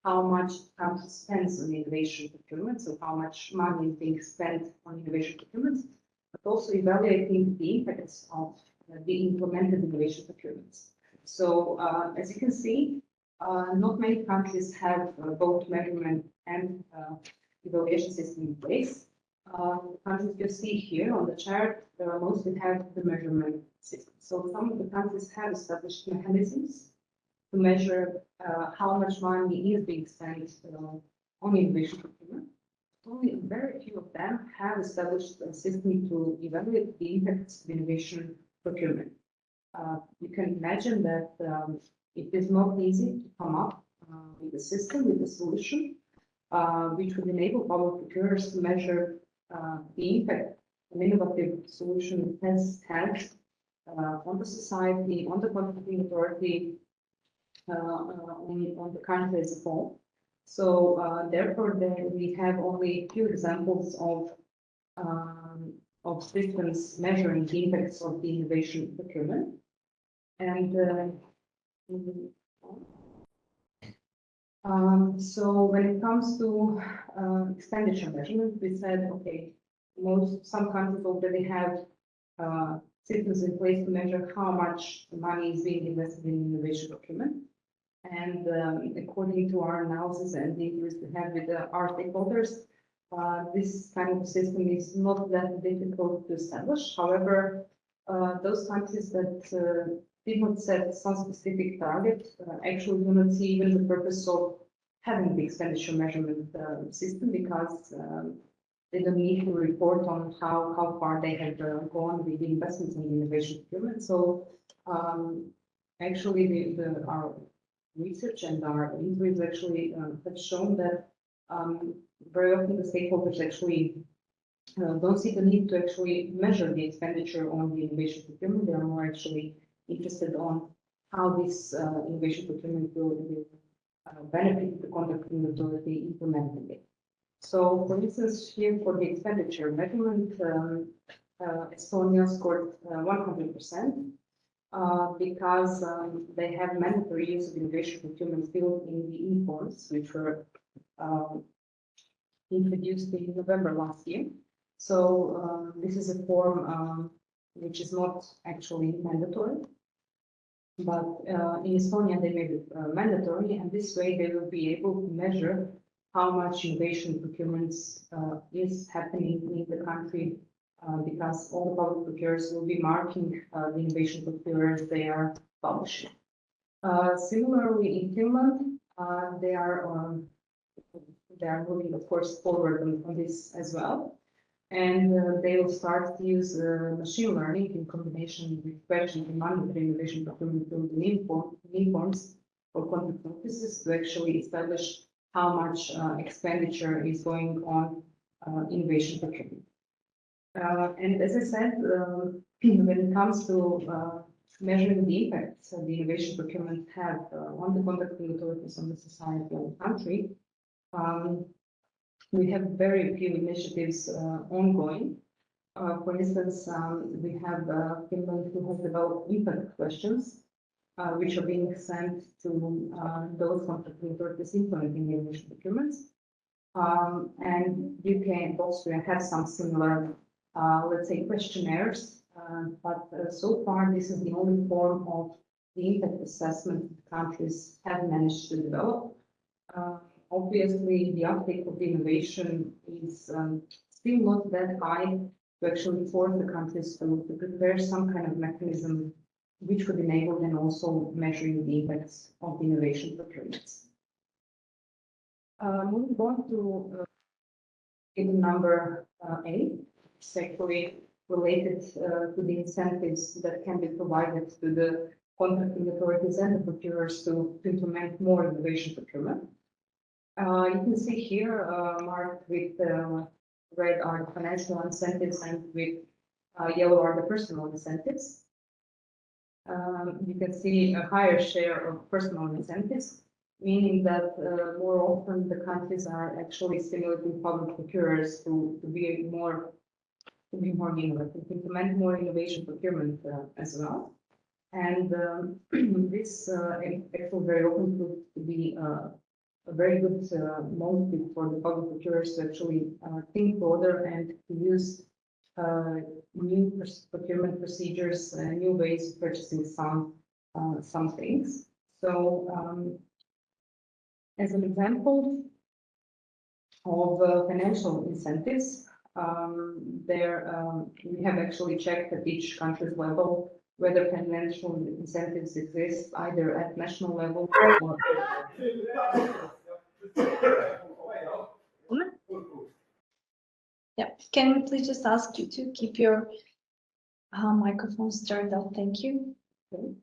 how much country spends on innovation procurement, so how much money is being spent on innovation procurement, but also evaluating the impacts of the implemented innovation procurements. So as you can see, not many countries have both measurement and evaluation system in place. The countries you see here on the chart mostly have the measurement system. So some of the countries have established mechanisms to measure how much money is being spent on innovation procurement. Only very few of them have established a system to evaluate the impacts of innovation procurement. You can imagine that it is not easy to come up with a system, with a solution, which would enable public procurers to measure the impact an innovative solution has had on the society, on the contracting authority, on the country as a whole. So therefore, we have only a few examples of systems measuring the impacts of the innovation procurement. And so when it comes to expenditure measurement, we said, okay, some countries already have systems in place to measure how much money is being invested in innovation procurement. And according to our analysis and the interviews we had with our stakeholders, this kind of system is not that difficult to establish. However, those countries that did not set some specific target actually do not see even the purpose of having the expenditure measurement system because they don't need to report on how far they have gone with the investments in innovation procurement. So actually, our research and our interviews actually have shown that very often the stakeholders actually don't see the need to actually measure the expenditure on the innovation procurement. They are more actually interested on how this innovation procurement will benefit the contracting authority implementing it. So, for instance, here for the expenditure measurement, Estonia scored 100%. Because they have mandatory use of innovation procurement field in the informs, which were introduced in November last year. So this is a form which is not actually mandatory, but in Estonia they made it mandatory, and this way they will be able to measure how much innovation procurement is happening in the country. Because all the public procurers will be marking the innovation procurers they are publishing. Similarly, in Finland, they are moving, of course, forward on this as well, and they will start to use machine learning in combination with question and monitoring innovation procurement through the informs for contract offices to actually establish how much expenditure is going on innovation procurement. And as I said, when it comes to measuring the impacts of the innovation procurement have on the contracting authorities, on the society, on the country, we have very few initiatives ongoing. For instance, we have Finland who has developed impact questions, which are being sent to those contracting authorities implementing innovation procurements. And UK and Austria have some similar let's say questionnaires, but so far this is the only form of the impact assessment countries have managed to develop. Obviously, the uptake of the innovation is still not that high to actually force the countries to prepare some kind of mechanism which could enable then also measuring the impacts of the innovation procurements. Moving on to number 8. Sectorally related to the incentives that can be provided to the contracting authorities and the procurers to implement more innovation procurement. You can see here marked with red are the financial incentives and with yellow are the personal incentives. You can see a higher share of personal incentives, meaning that more often the countries are actually stimulating public procurers to be more innovative, to implement more innovation procurement as well. And this actually very often proved to be a very good motive for the public procurers to actually think broader and to use new procurement procedures, new ways of purchasing some things. So as an example of financial incentives, we have actually checked at each country's level whether financial incentives exist either at national level or yeah. Can we please just ask you to keep your microphones turned off? Thank you. Okay.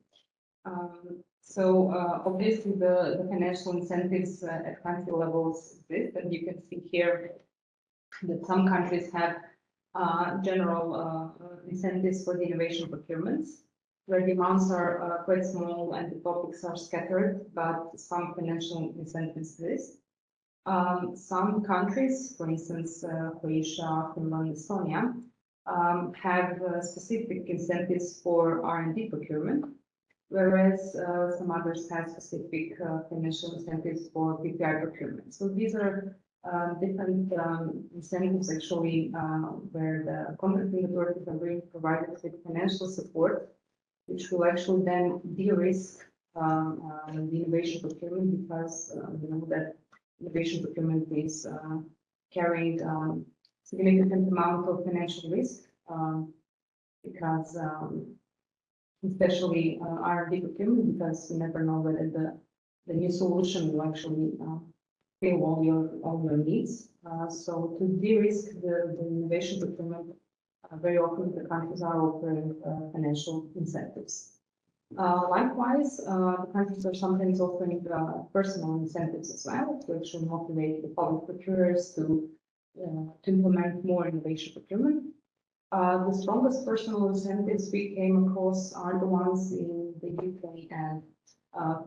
So obviously the financial incentives at country levels exist, and you can see here that some countries have general incentives for the innovation procurements, where the amounts are quite small and the topics are scattered, but some financial incentives exist. Some countries, for instance, Croatia, Finland, Estonia, have specific incentives for R&D procurement, whereas some others have specific financial incentives for PPI procurement. So these are different incentives actually where the contracting authorities are being provided with financial support, which will actually then de-risk the innovation procurement, because we know that innovation procurement is carrying significant amount of financial risk, because especially R&D procurement, because we never know whether the new solution will actually fill all your needs. So to de-risk the innovation procurement, very often the countries are offering financial incentives. Likewise, the countries are sometimes offering personal incentives as well, to actually motivate the public procurers to implement more innovation procurement. The strongest personal incentives we came across are the ones in the UK and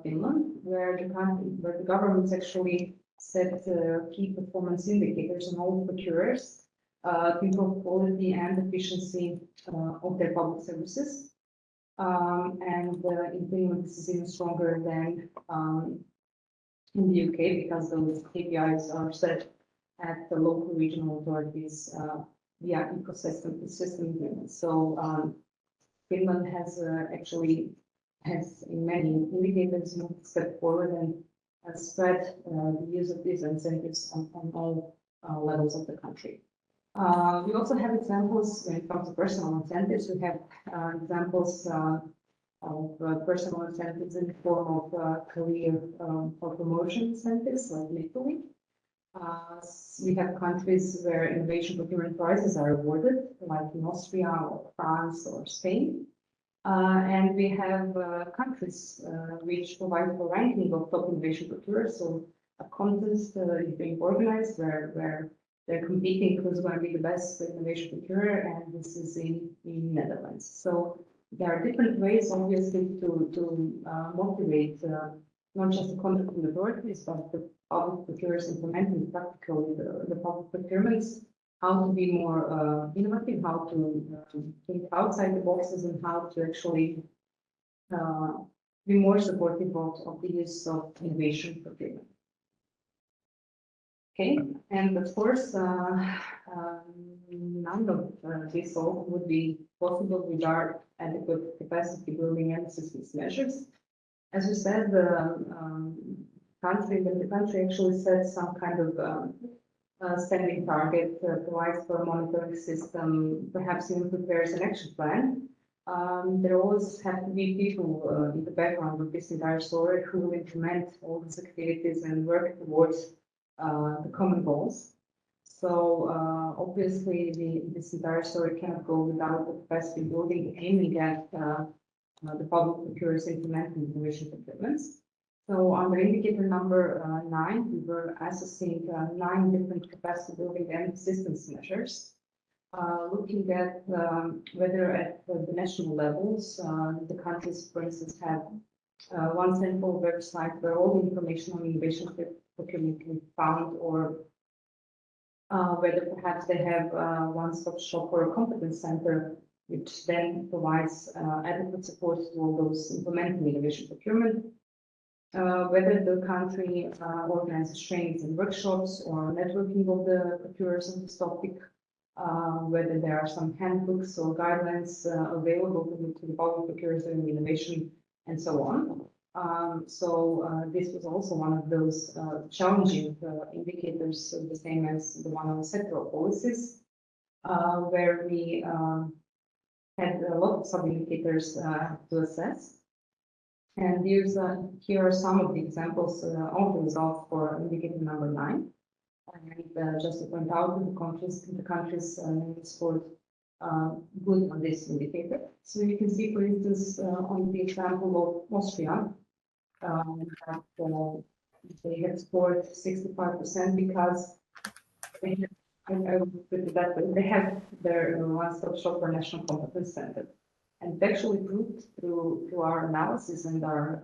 Finland, where the governments actually set key performance indicators on all procurers to improve quality and efficiency of their public services. And in Finland, this is even stronger than in the UK, because those KPIs are set at the local regional authorities via system agreements. So Finland has actually has in many indicators moved a step forward and spread the use of these incentives on all levels of the country. We also have examples when it comes to personal incentives. We have examples of personal incentives in the form of career or promotion incentives, like in Italy. We have countries where innovation procurement prizes are awarded, like in Austria or France or Spain. And we have countries which provide for ranking of top innovation procurers. So a contest is being organized where they're competing who's going to be the best innovation procurer, and this is in Netherlands. So there are different ways, obviously, to motivate not just the contracting authorities, but the public procurers implementing practically the public procurements, how to be more innovative, how to think outside the boxes, and how to actually be more supportive of the use of innovation procurement. Okay, and of course, none of this all would be possible without adequate capacity building and assistance measures. As we said, when the country actually sets some kind of spending target, provides for a monitoring system, perhaps even prepares an action plan, there always have to be people in the background of this entire story who will implement all these activities and work towards the common goals. So obviously, this entire story cannot go without the capacity building aiming at the public procurers implementing innovation procurements. So under indicator number 9, we were assessing 9 different capacity building and assistance measures, looking at whether at the national levels, the countries, for instance, have one central website where all the information on innovation procurement can be found, or whether perhaps they have one-stop shop or a competence center, which then provides adequate support to all those implementing innovation procurement. Whether the country organizes trainings and workshops or networking of the procurers on this topic, whether there are some handbooks or guidelines available to the public procurers doing innovation, and so on. This was also one of those challenging indicators, the same as the one on sectoral policies, where we had a lot of sub-indicators to assess. And here are some of the examples of the results for indicator number 9. And just to point out, the countries scored good on this indicator. So you can see, for instance, on the example of Austria, that they had scored 65% because they had, I would put it that way, they have their one-stop shop or national competence center. And it actually proved through our analysis and our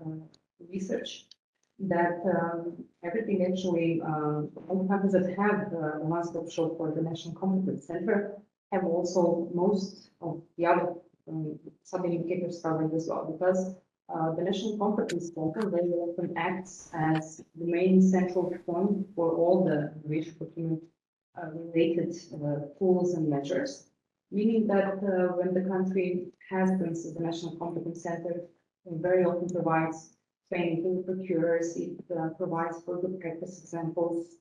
research that everything actually, all the countries that have the one-stop shop for the National Competence Center have also most of the other sub-indicators covered as well, because the National Competence Center very often acts as the main central point for all the innovation procurement related tools and measures, meaning that when the country has, for instance, the National Competence Center, it very often provides training to the procurers, it provides for good practice examples,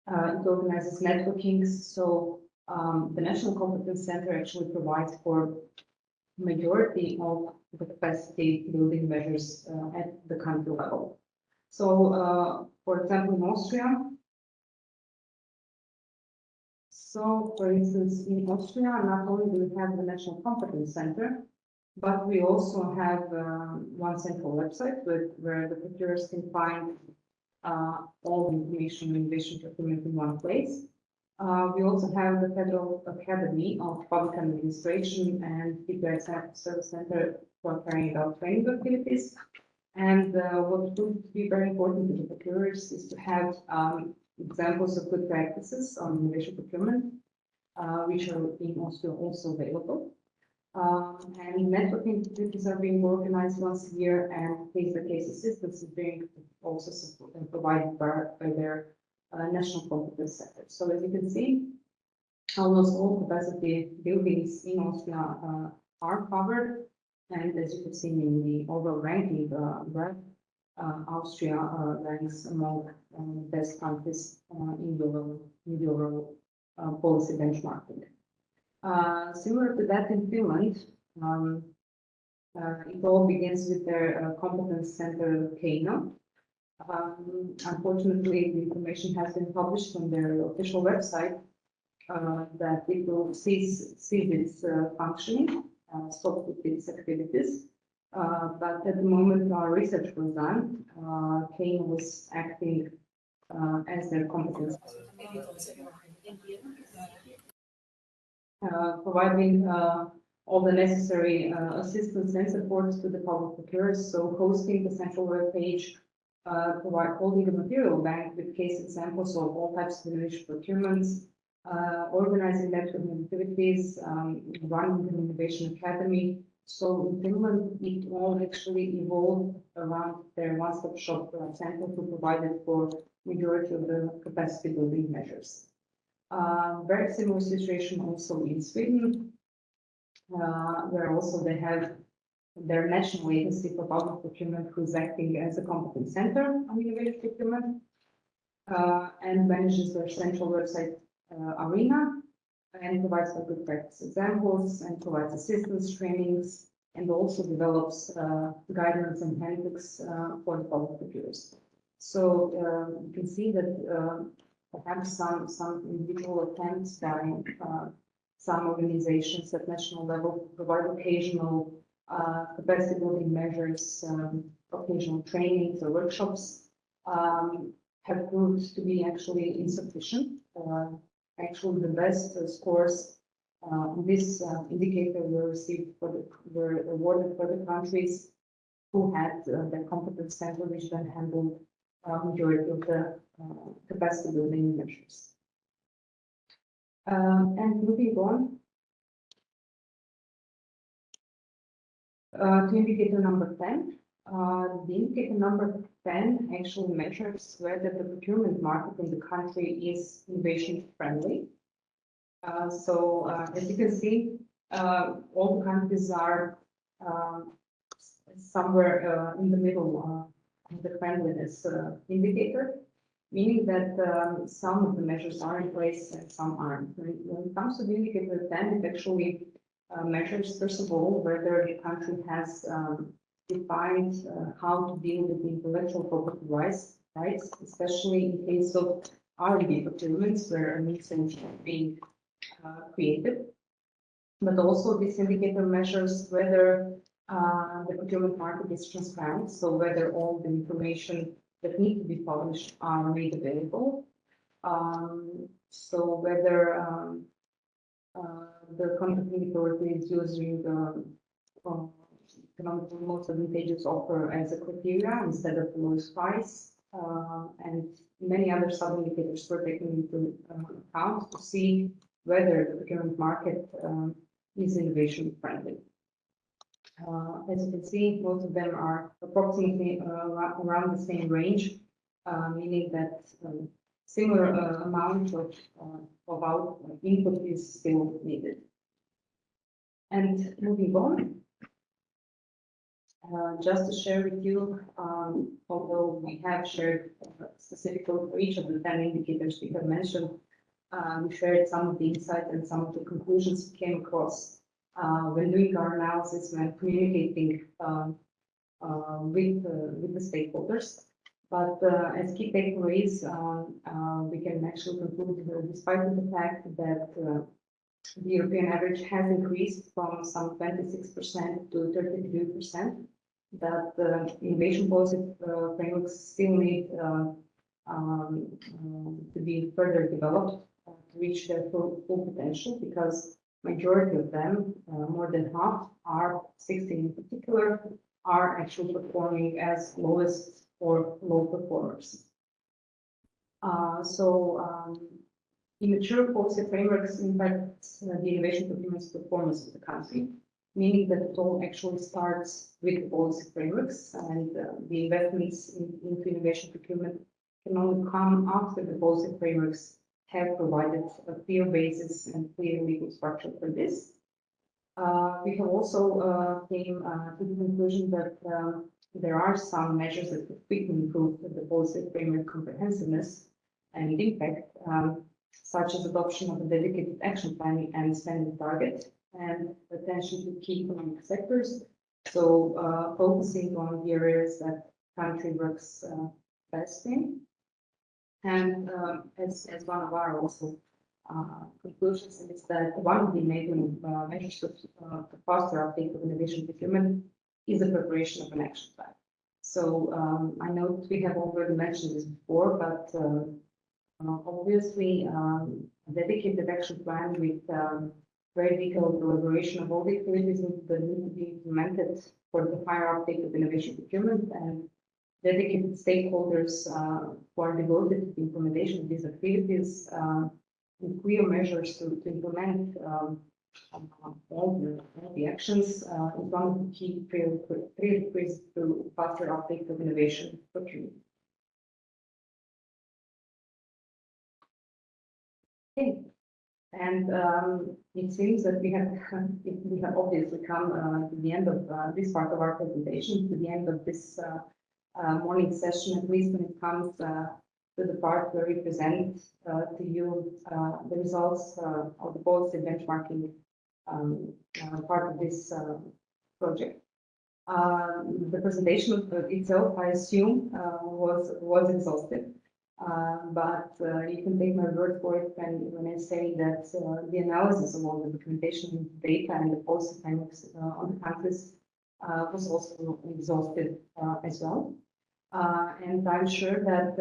it organizes networking. So the National Competence Center actually provides for majority of the capacity building measures at the country level. So, for example, in Austria, So, for instance, in Austria, not only do we have the National Competence Center, but we also have one central website where the procurers can find all the information on innovation procurement in one place. We also have the Federal Academy of Public Administration and PPI Service Center for carrying out training activities. And what would be very important to the procurers is to have examples of good practices on innovation procurement, which are in Austria also available. And networking activities are being organized once a year, and case-by-case assistance is being also provided by their national competence center. So as you can see, almost all capacity buildings in Austria are covered, and as you can see in the overall ranking graph, Austria ranks among best countries in the overall policy benchmarking. Similar to that in Finland, it all begins with their competence center, Keino. Unfortunately, the information has been published on their official website that it will cease its functioning, stop with its activities. But at the moment our research was done, Keino was acting as their competence, providing all the necessary assistance and support to the public procurers. So hosting the central web page, holding a material bank with case examples of all types of innovation procurements, organizing networking activities, running an innovation academy. So in Finland, it all actually evolved around their one-stop shop center who provided for majority of the capacity building measures. Very similar situation also in Sweden, where also they have their national agency for public procurement who is acting as a competence center on innovation procurement and manages their central website arena and provides for good practice examples and provides assistance trainings and also develops guidelines and handbooks for the public procurers. So you can see that perhaps some individual attempts by some organizations at national level provide occasional capacity building measures, occasional trainings or workshops have proved to be actually insufficient. Actually, the best scores this indicator were awarded for the countries who had their competence center, which then handled majority of the capacity building measures. And moving on to indicator number 10. The indicator number 10 actually measures whether the procurement market in the country is innovation friendly. So as you can see, all the countries are somewhere in the middle of the friendliness indicator, meaning that some of the measures are in place and some aren't. When it comes to the indicator 10, it actually measures, first of all, whether the country has defined how to deal with the intellectual property rights, especially in case of R&D procurements where a new solution is being created. But also this indicator measures whether the procurement market is transparent, so whether all the information that need to be published are made available. So whether the competent authority is using the economically most advantageous offer as a criteria instead of the lowest price, and many other sub-indicators were taken into account to see whether the procurement market is innovation friendly. As you can see, most of them are approximately around the same range, meaning that similar amount of input is still needed. And moving on, just to share with you, although we have shared specifically for each of the 10 indicators we have mentioned, we shared some of the insights and some of the conclusions we came across when doing our analysis, when communicating with the stakeholders. But as key takeaways, we can actually conclude that despite the fact that the European average has increased from some 26% to 33%, that innovation policy frameworks still need to be further developed to reach their full potential, because majority of them, more than half, are 16 in particular, are actually performing as lowest or low performers. Immature policy frameworks impact the innovation procurement performance of the country, meaning that it all actually starts with policy frameworks, and the investments into innovation procurement can only come after the policy frameworks have provided a clear basis and clear legal structure for this. We have also came to the conclusion that there are some measures that could quickly improve the policy framework comprehensiveness and impact, such as adoption of a dedicated action plan and spending target, and attention to key economic sectors. So focusing on the areas that country works best in. And as one of our also conclusions is that one of the enabling measures of faster uptake of innovation procurement is the preparation of an action plan. So I know that we have already mentioned this before, but obviously a dedicated action plan with very detailed elaboration of all the activities that need to be implemented for the higher uptake of innovation procurement, and dedicated stakeholders who are devoted to the implementation of these activities, with clear measures to implement all the actions is one of the key prerequisites to faster uptake of innovation procurement. Okay. And it seems that we have obviously come to the end of this part of our presentation, to the end of this morning session, at least when it comes to the part where we present to you the results of the policy benchmarking part of this project. The presentation itself, I assume, was exhaustive. But you can take my word for it when I say that the analysis of all the documentation, data, and the policy frameworks on the countries was also exhaustive as well. And I'm sure that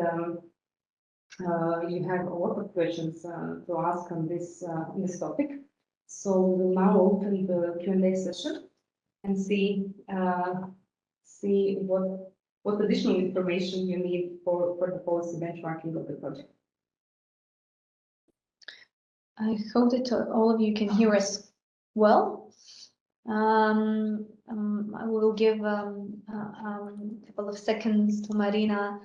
you have a lot of questions to ask on this topic. So we'll now open the Q&A session and see what additional information you need for the policy benchmarking of the project. I hope that all of you can hear us well. I will give a couple of seconds to Marina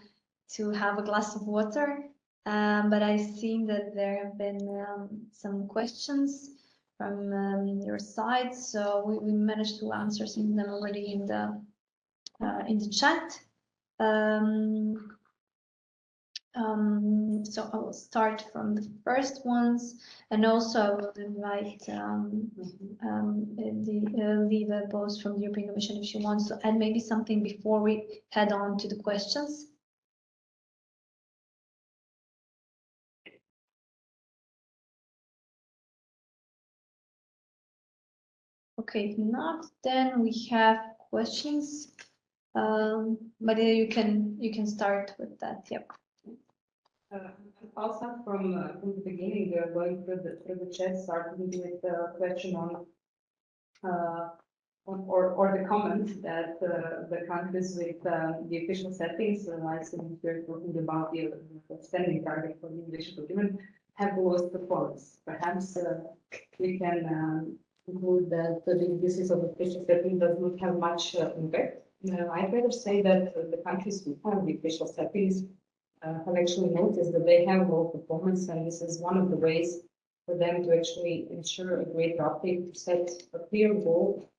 to have a glass of water, but I've seen that there have been some questions from your side, so we managed to answer some of them already in the chat. So I will start from the first ones, and also I will invite Liva both from the European Commission if she wants to add maybe something before we head on to the questions. Okay, if not, then we have questions. But you can start with that. Yep. I'll start from the beginning, going through the chat, starting with a question on or the comment that the countries with the official settings, like we're talking about the spending target for the innovation procurement, have the lowest performance. Perhaps we can conclude that the basis of official setting does not have much impact. I'd rather say that the countries who have the official settings have actually noticed that they have low performance, and this is one of the ways for them to actually ensure a greater uptake, to set a clear goal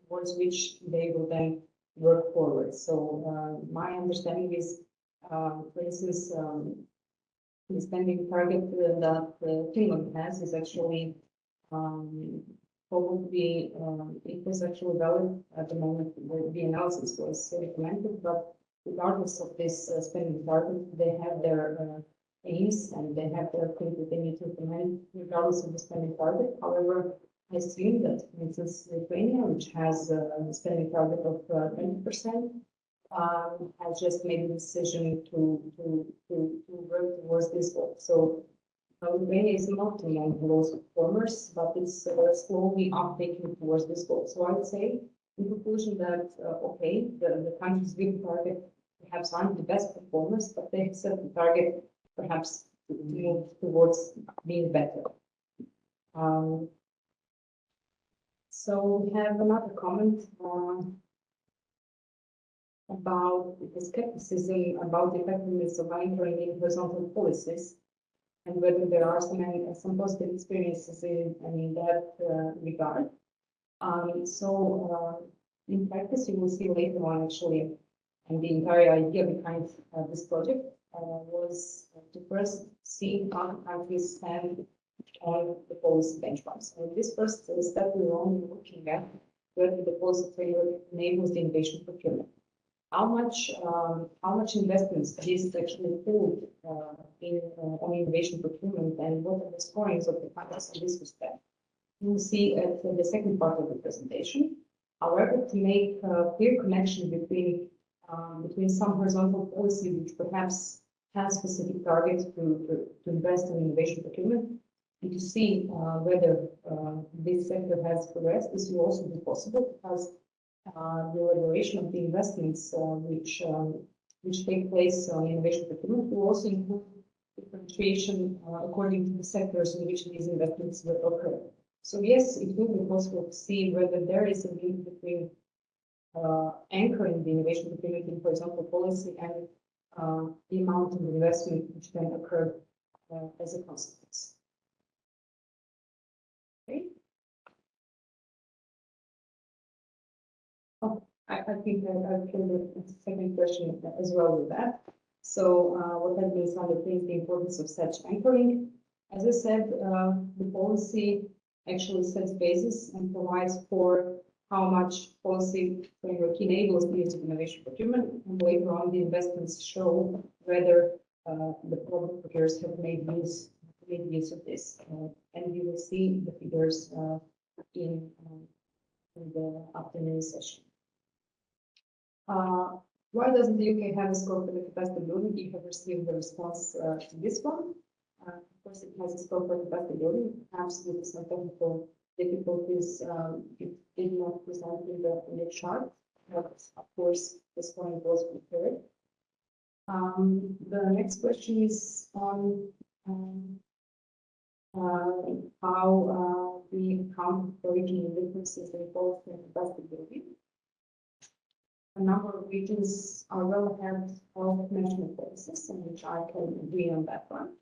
towards which they will then work forward. So my understanding is, for instance, the spending target that Finland has is actually probably it was actually valid at the moment the analysis was implemented, but regardless of this spending target, they have their aims and they have their things that they need to implement regardless of the spending target. However, I assume that, for instance, Lithuania, which has a spending target of 20%, has just made a decision to work towards this goal. So Lithuania is not among the lowest performers, but it's slowly uptaking towards this goal. So I would say, in conclusion, that okay, the countries with target perhaps aren't the best performers, but they have set the target perhaps to move towards being better. So we have another comment about the skepticism about the effectiveness of anchoring in horizontal policies and whether there are some positive experiences in that regard. In practice, you will see later on actually, and the entire idea behind this project was to first see how countries stand on the policy benchmarks. And this first step, we were only looking at whether the policy framework enables the innovation procurement. How much investments this actually pulled on innovation procurement, and what are the scorings of the countries in this respect? You will see at the second part of the presentation. However, to make a clear connection between some horizontal policy which perhaps has specific targets to invest in innovation procurement, and to see whether this sector has progressed, this will also be possible because the elaboration of the investments which take place on innovation procurement will also include differentiation according to the sectors in which these investments will occur. So yes, it will be possible to see whether there is a link between anchoring the innovation procurement in, for example, policy and the amount of investment which then occur as a consequence. Okay. Oh, I think that I've killed the second question as well with that. So what that means underpins the importance of such anchoring. As I said, the policy actually sets basis and provides for how much policy framework enables the use of innovation procurement, and later on the investments show whether the product procurers have made use of this. And you will see the figures in the afternoon session. Why doesn't the UK have a scope for the capacity building? You have received the response to this one. Of course, it has a scope for capacity building. Perhaps with some technical difficulties, it did not present in the chart, but of course, this one was prepared. The next question is on how we account for regional differences in policy and capacity building. A number of regions are well ahead of national policies, and which I can agree on that one.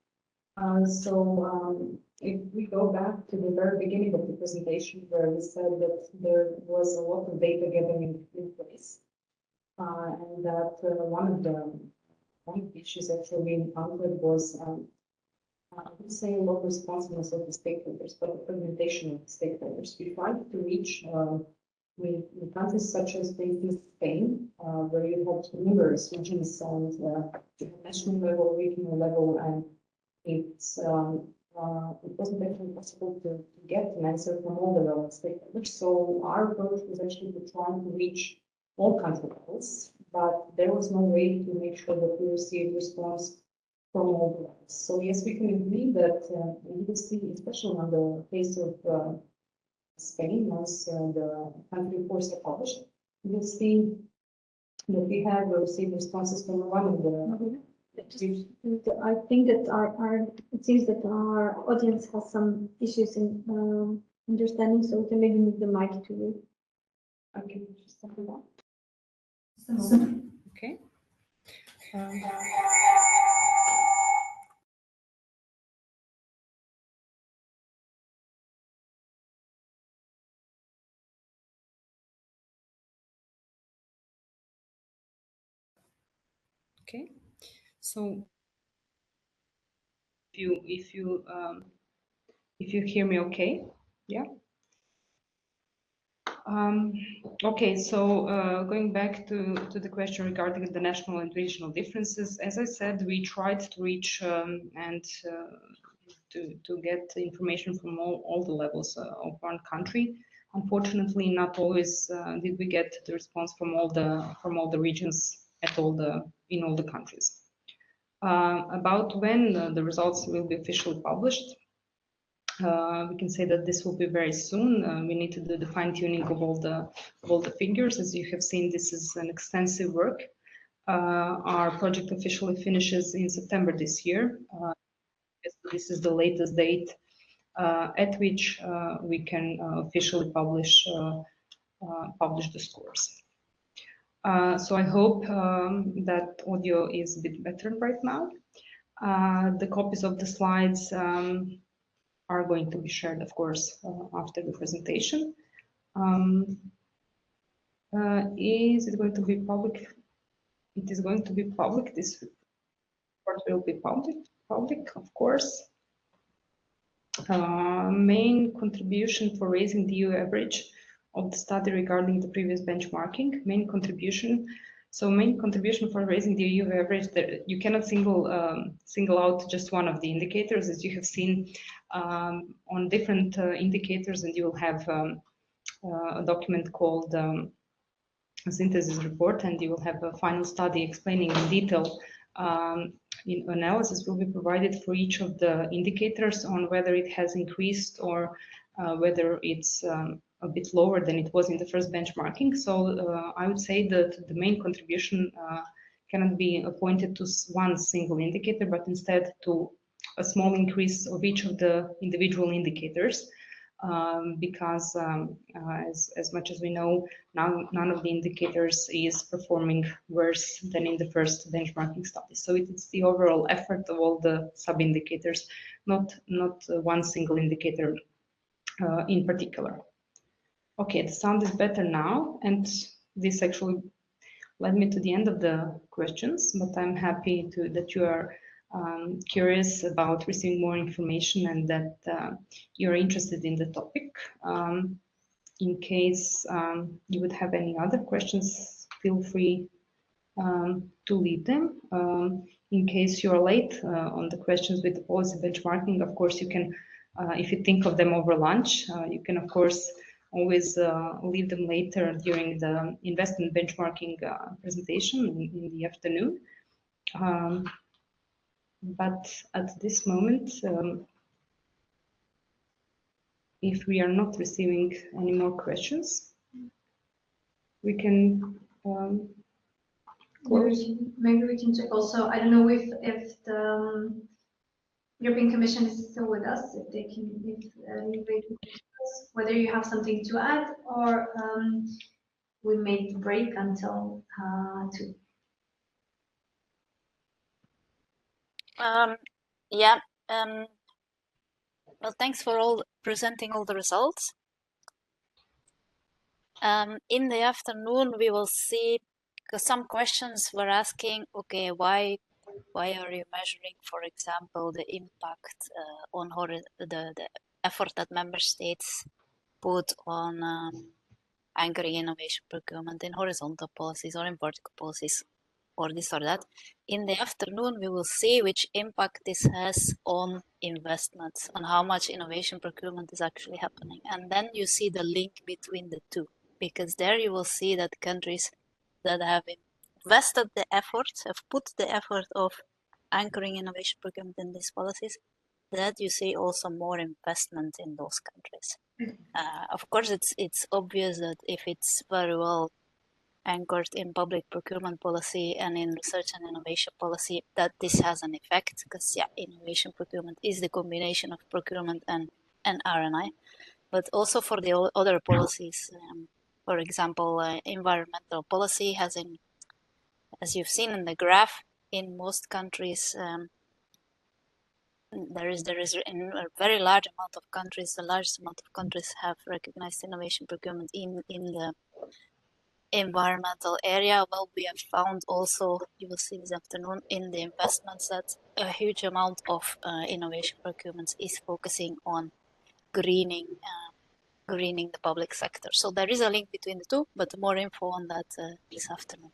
If we go back to the very beginning of the presentation, where we said that there was a lot of data gathering in place, and that one of the issues actually we encountered was, I would say, local responsiveness of the stakeholders, but the fragmentation of the stakeholders. We tried to reach with countries such as, for instance, Spain, where you have numerous regions and national level, regional level, and it wasn't actually possible to get an answer from all the relevant stakeholders. So our approach was actually to try to reach all country levels, but there was no way to make sure that we received response from all the levels. So yes, we can agree that we will see, especially on the case of Spain, once the country reports are published, we will see that we have received responses from one of the. I think that it seems that our audience has some issues in understanding, so we can maybe move the mic to you. Okay, just something that. Okay. Okay, so if you hear me okay, yeah. Okay, so going back to the question regarding the national and regional differences, as I said, we tried to reach and to get information from all the levels of one country. Unfortunately, not always did we get the response from all the regions in all the countries. About when the results will be officially published, we can say that this will be very soon. We need to do the fine-tuning of all the figures. As you have seen, this is an extensive work. Our project officially finishes in September this year. This is the latest date at which we can officially publish the scores. So I hope that audio is a bit better right now. The copies of the slides are going to be shared, of course, after the presentation. Is it going to be public? It is going to be public. This report will be public, of course. Main contribution for raising the EU average of the study regarding the previous benchmarking. Main contribution for raising the EU average, that you cannot single out just one of the indicators, as you have seen on different indicators, and you will have a document called a synthesis report, and you will have a final study explaining in detail. Analysis will be provided for each of the indicators on whether it has increased or whether it's a bit lower than it was in the first benchmarking. So I would say that the main contribution cannot be appointed to one single indicator, but instead to a small increase of each of the individual indicators. Because as much as we know, none of the indicators is performing worse than in the first benchmarking study. So it's the overall effort of all the sub-indicators, not one single indicator in particular. Okay, the sound is better now, and this actually led me to the end of the questions, but I'm happy that you are curious about receiving more information and that you're interested in the topic. In case you would have any other questions, feel free to leave them. In case you're late on the questions with the policy benchmarking, of course, you can, if you think of them over lunch, you can, of course, always leave them later during the investment benchmarking presentation in the afternoon. But at this moment, if we are not receiving any more questions, we can close. Maybe we can check also. I don't know if the European Commission is still with us, if they can, whether you have something to add, or we may break until 2. Yeah. Well, thanks for presenting all the results. In the afternoon, we will see, because some questions were asking, okay, why are you measuring, for example, the impact on the effort that member states put on anchoring innovation procurement in horizontal policies or in vertical policies, or this or that. In the afternoon, we will see which impact this has on investments, on how much innovation procurement is actually happening. And then you see the link between the two, because there you will see that countries that have invested the effort, have put the effort of anchoring innovation procurement in these policies, that you see also more investment in those countries. Of course, it's obvious that if it's very well anchored in public procurement policy and in research and innovation policy, that this has an effect, because innovation procurement is the combination of procurement and R&I, but also for the other policies. For example, environmental policy has, as you've seen in the graph, in most countries, there is in a very large amount of countries, the largest amount of countries have recognized innovation procurement in the environmental area. Well, we have found also, you will see this afternoon, in the investments that a huge amount of innovation procurement is focusing on greening greening the public sector. So there is a link between the two, but more info on that this afternoon.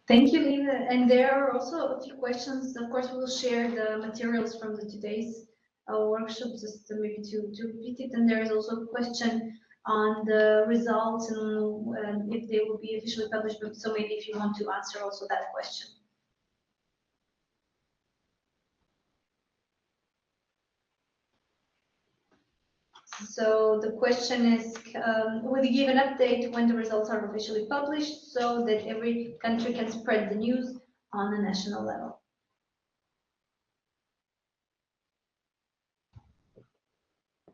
Thank you, Lina. And there are also a few questions. Of course, we will share the materials from today's workshop, just maybe to repeat it. And there is also a question on the results and if they will be officially published. So maybe if you want to answer also that question. So the question is, will you give an update when the results are officially published so that every country can spread the news on a national level?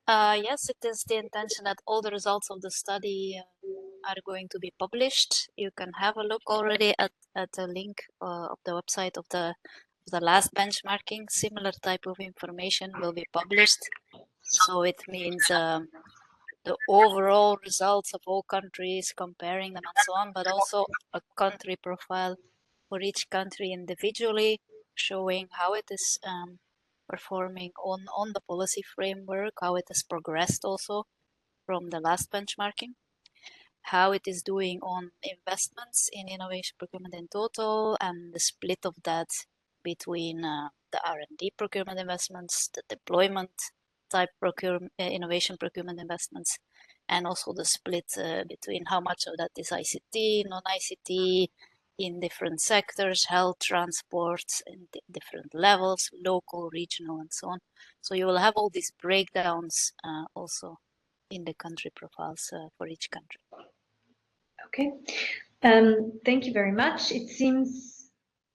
Yes, it is the intention that all the results of the study are going to be published. You can have a look already at the link of the website of the last benchmarking. Similar type of information will be published. So it means the overall results of all countries, comparing them and so on, but also a country profile for each country individually, showing how it is performing on the policy framework, how it has progressed also from the last benchmarking, how it is doing on investments in innovation procurement in total, and the split of that between the R&D procurement investments, the deployment type innovation procurement investments, and also the split between how much of that is ICT, non-ICT, in different sectors, health, transport, in different levels, local, regional, and so on. So you will have all these breakdowns also in the country profiles for each country. Okay, thank you very much. It seems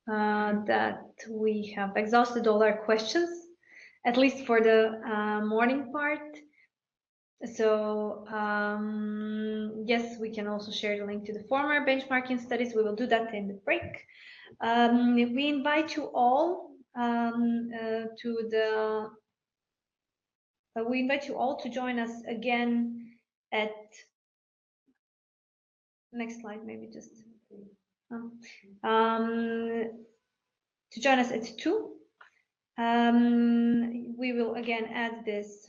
that we have exhausted all our questions, at least for the morning part. So yes, we can also share the link to the former benchmarking studies. We will do that in the break. We invite you all to join us again at next slide, maybe just to join us at 2. We will again add this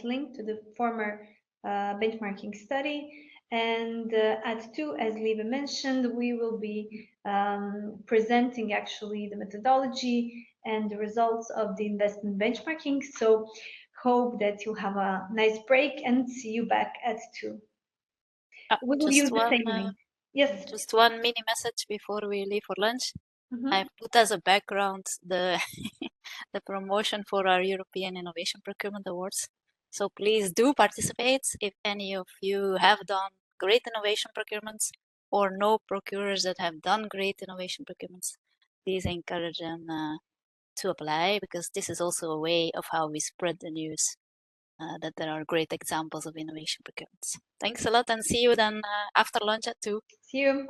link to the former benchmarking study, and at 2, as Lieve mentioned, we will be presenting actually the methodology and the results of the investment benchmarking. So hope that you have a nice break and see you back at 2. We will use the same link. Yes. Just one mini message before we leave for lunch. I've put as a background the the promotion for our European Innovation Procurement Awards. So please do participate if any of you have done great innovation procurements or know procurers that have done great innovation procurements. Please encourage them to apply, because this is also a way of how we spread the news that there are great examples of innovation procurements. Thanks a lot, and see you then after lunch at 2. See you.